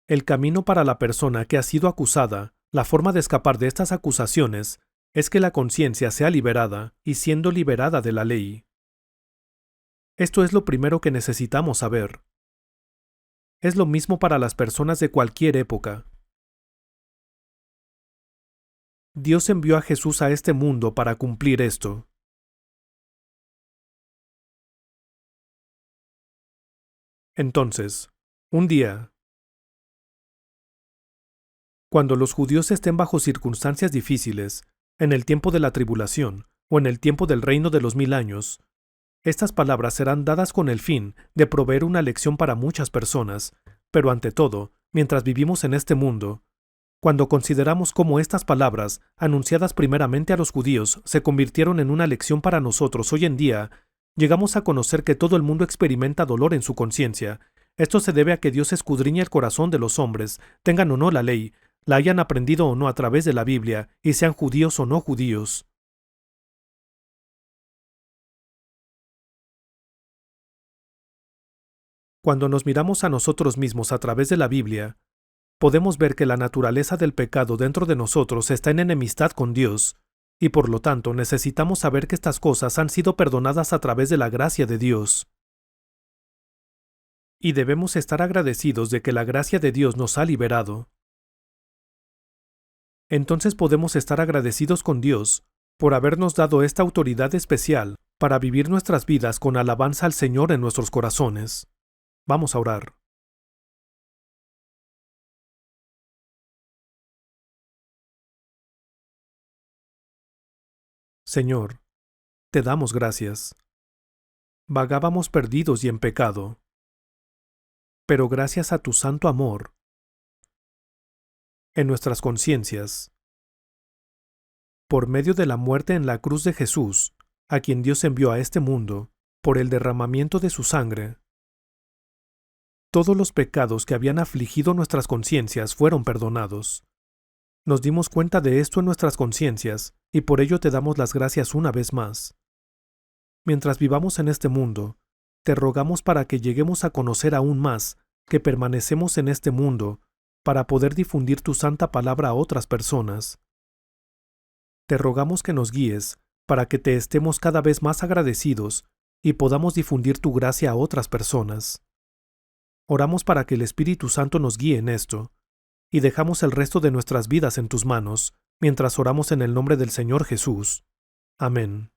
el camino para la persona que ha sido acusada, la forma de escapar de estas acusaciones, es que la conciencia sea liberada y siendo liberada de la ley. Esto es lo primero que necesitamos saber. Es lo mismo para las personas de cualquier época. Dios envió a Jesús a este mundo para cumplir esto. Entonces, un día, cuando los judíos estén bajo circunstancias difíciles, en el tiempo de la tribulación, o en el tiempo del reino de los 1000 años, Estas palabras serán dadas con el fin de proveer una lección para muchas personas, pero ante todo, mientras vivimos en este mundo, cuando consideramos cómo estas palabras, anunciadas primeramente a los judíos, se convirtieron en una lección para nosotros hoy en día, llegamos a conocer que todo el mundo experimenta dolor en su conciencia. Esto se debe a que Dios escudriña el corazón de los hombres, tengan o no la ley, la hayan aprendido o no a través de la Biblia, y sean judíos o no judíos. Cuando nos miramos a nosotros mismos a través de la Biblia, podemos ver que la naturaleza del pecado dentro de nosotros está en enemistad con Dios, y por lo tanto necesitamos saber que estas cosas han sido perdonadas a través de la gracia de Dios. Y debemos estar agradecidos de que la gracia de Dios nos ha liberado. Entonces podemos estar agradecidos con Dios por habernos dado esta autoridad especial para vivir nuestras vidas con alabanza al Señor en nuestros corazones. Vamos a orar. Señor, te damos gracias. Vagábamos perdidos y en pecado, pero gracias a tu santo amor, en nuestras conciencias, por medio de la muerte en la cruz de Jesús, a quien Dios envió a este mundo, por el derramamiento de su sangre, todos los pecados que habían afligido nuestras conciencias fueron perdonados. Nos dimos cuenta de esto en nuestras conciencias, y por ello te damos las gracias una vez más. Mientras vivamos en este mundo, te rogamos para que lleguemos a conocer aún más que permanecemos en este mundo para poder difundir tu santa palabra a otras personas. Te rogamos que nos guíes para que te estemos cada vez más agradecidos y podamos difundir tu gracia a otras personas. Oramos para que el Espíritu Santo nos guíe en esto, y dejamos el resto de nuestras vidas en tus manos, mientras oramos en el nombre del Señor Jesús. Amén.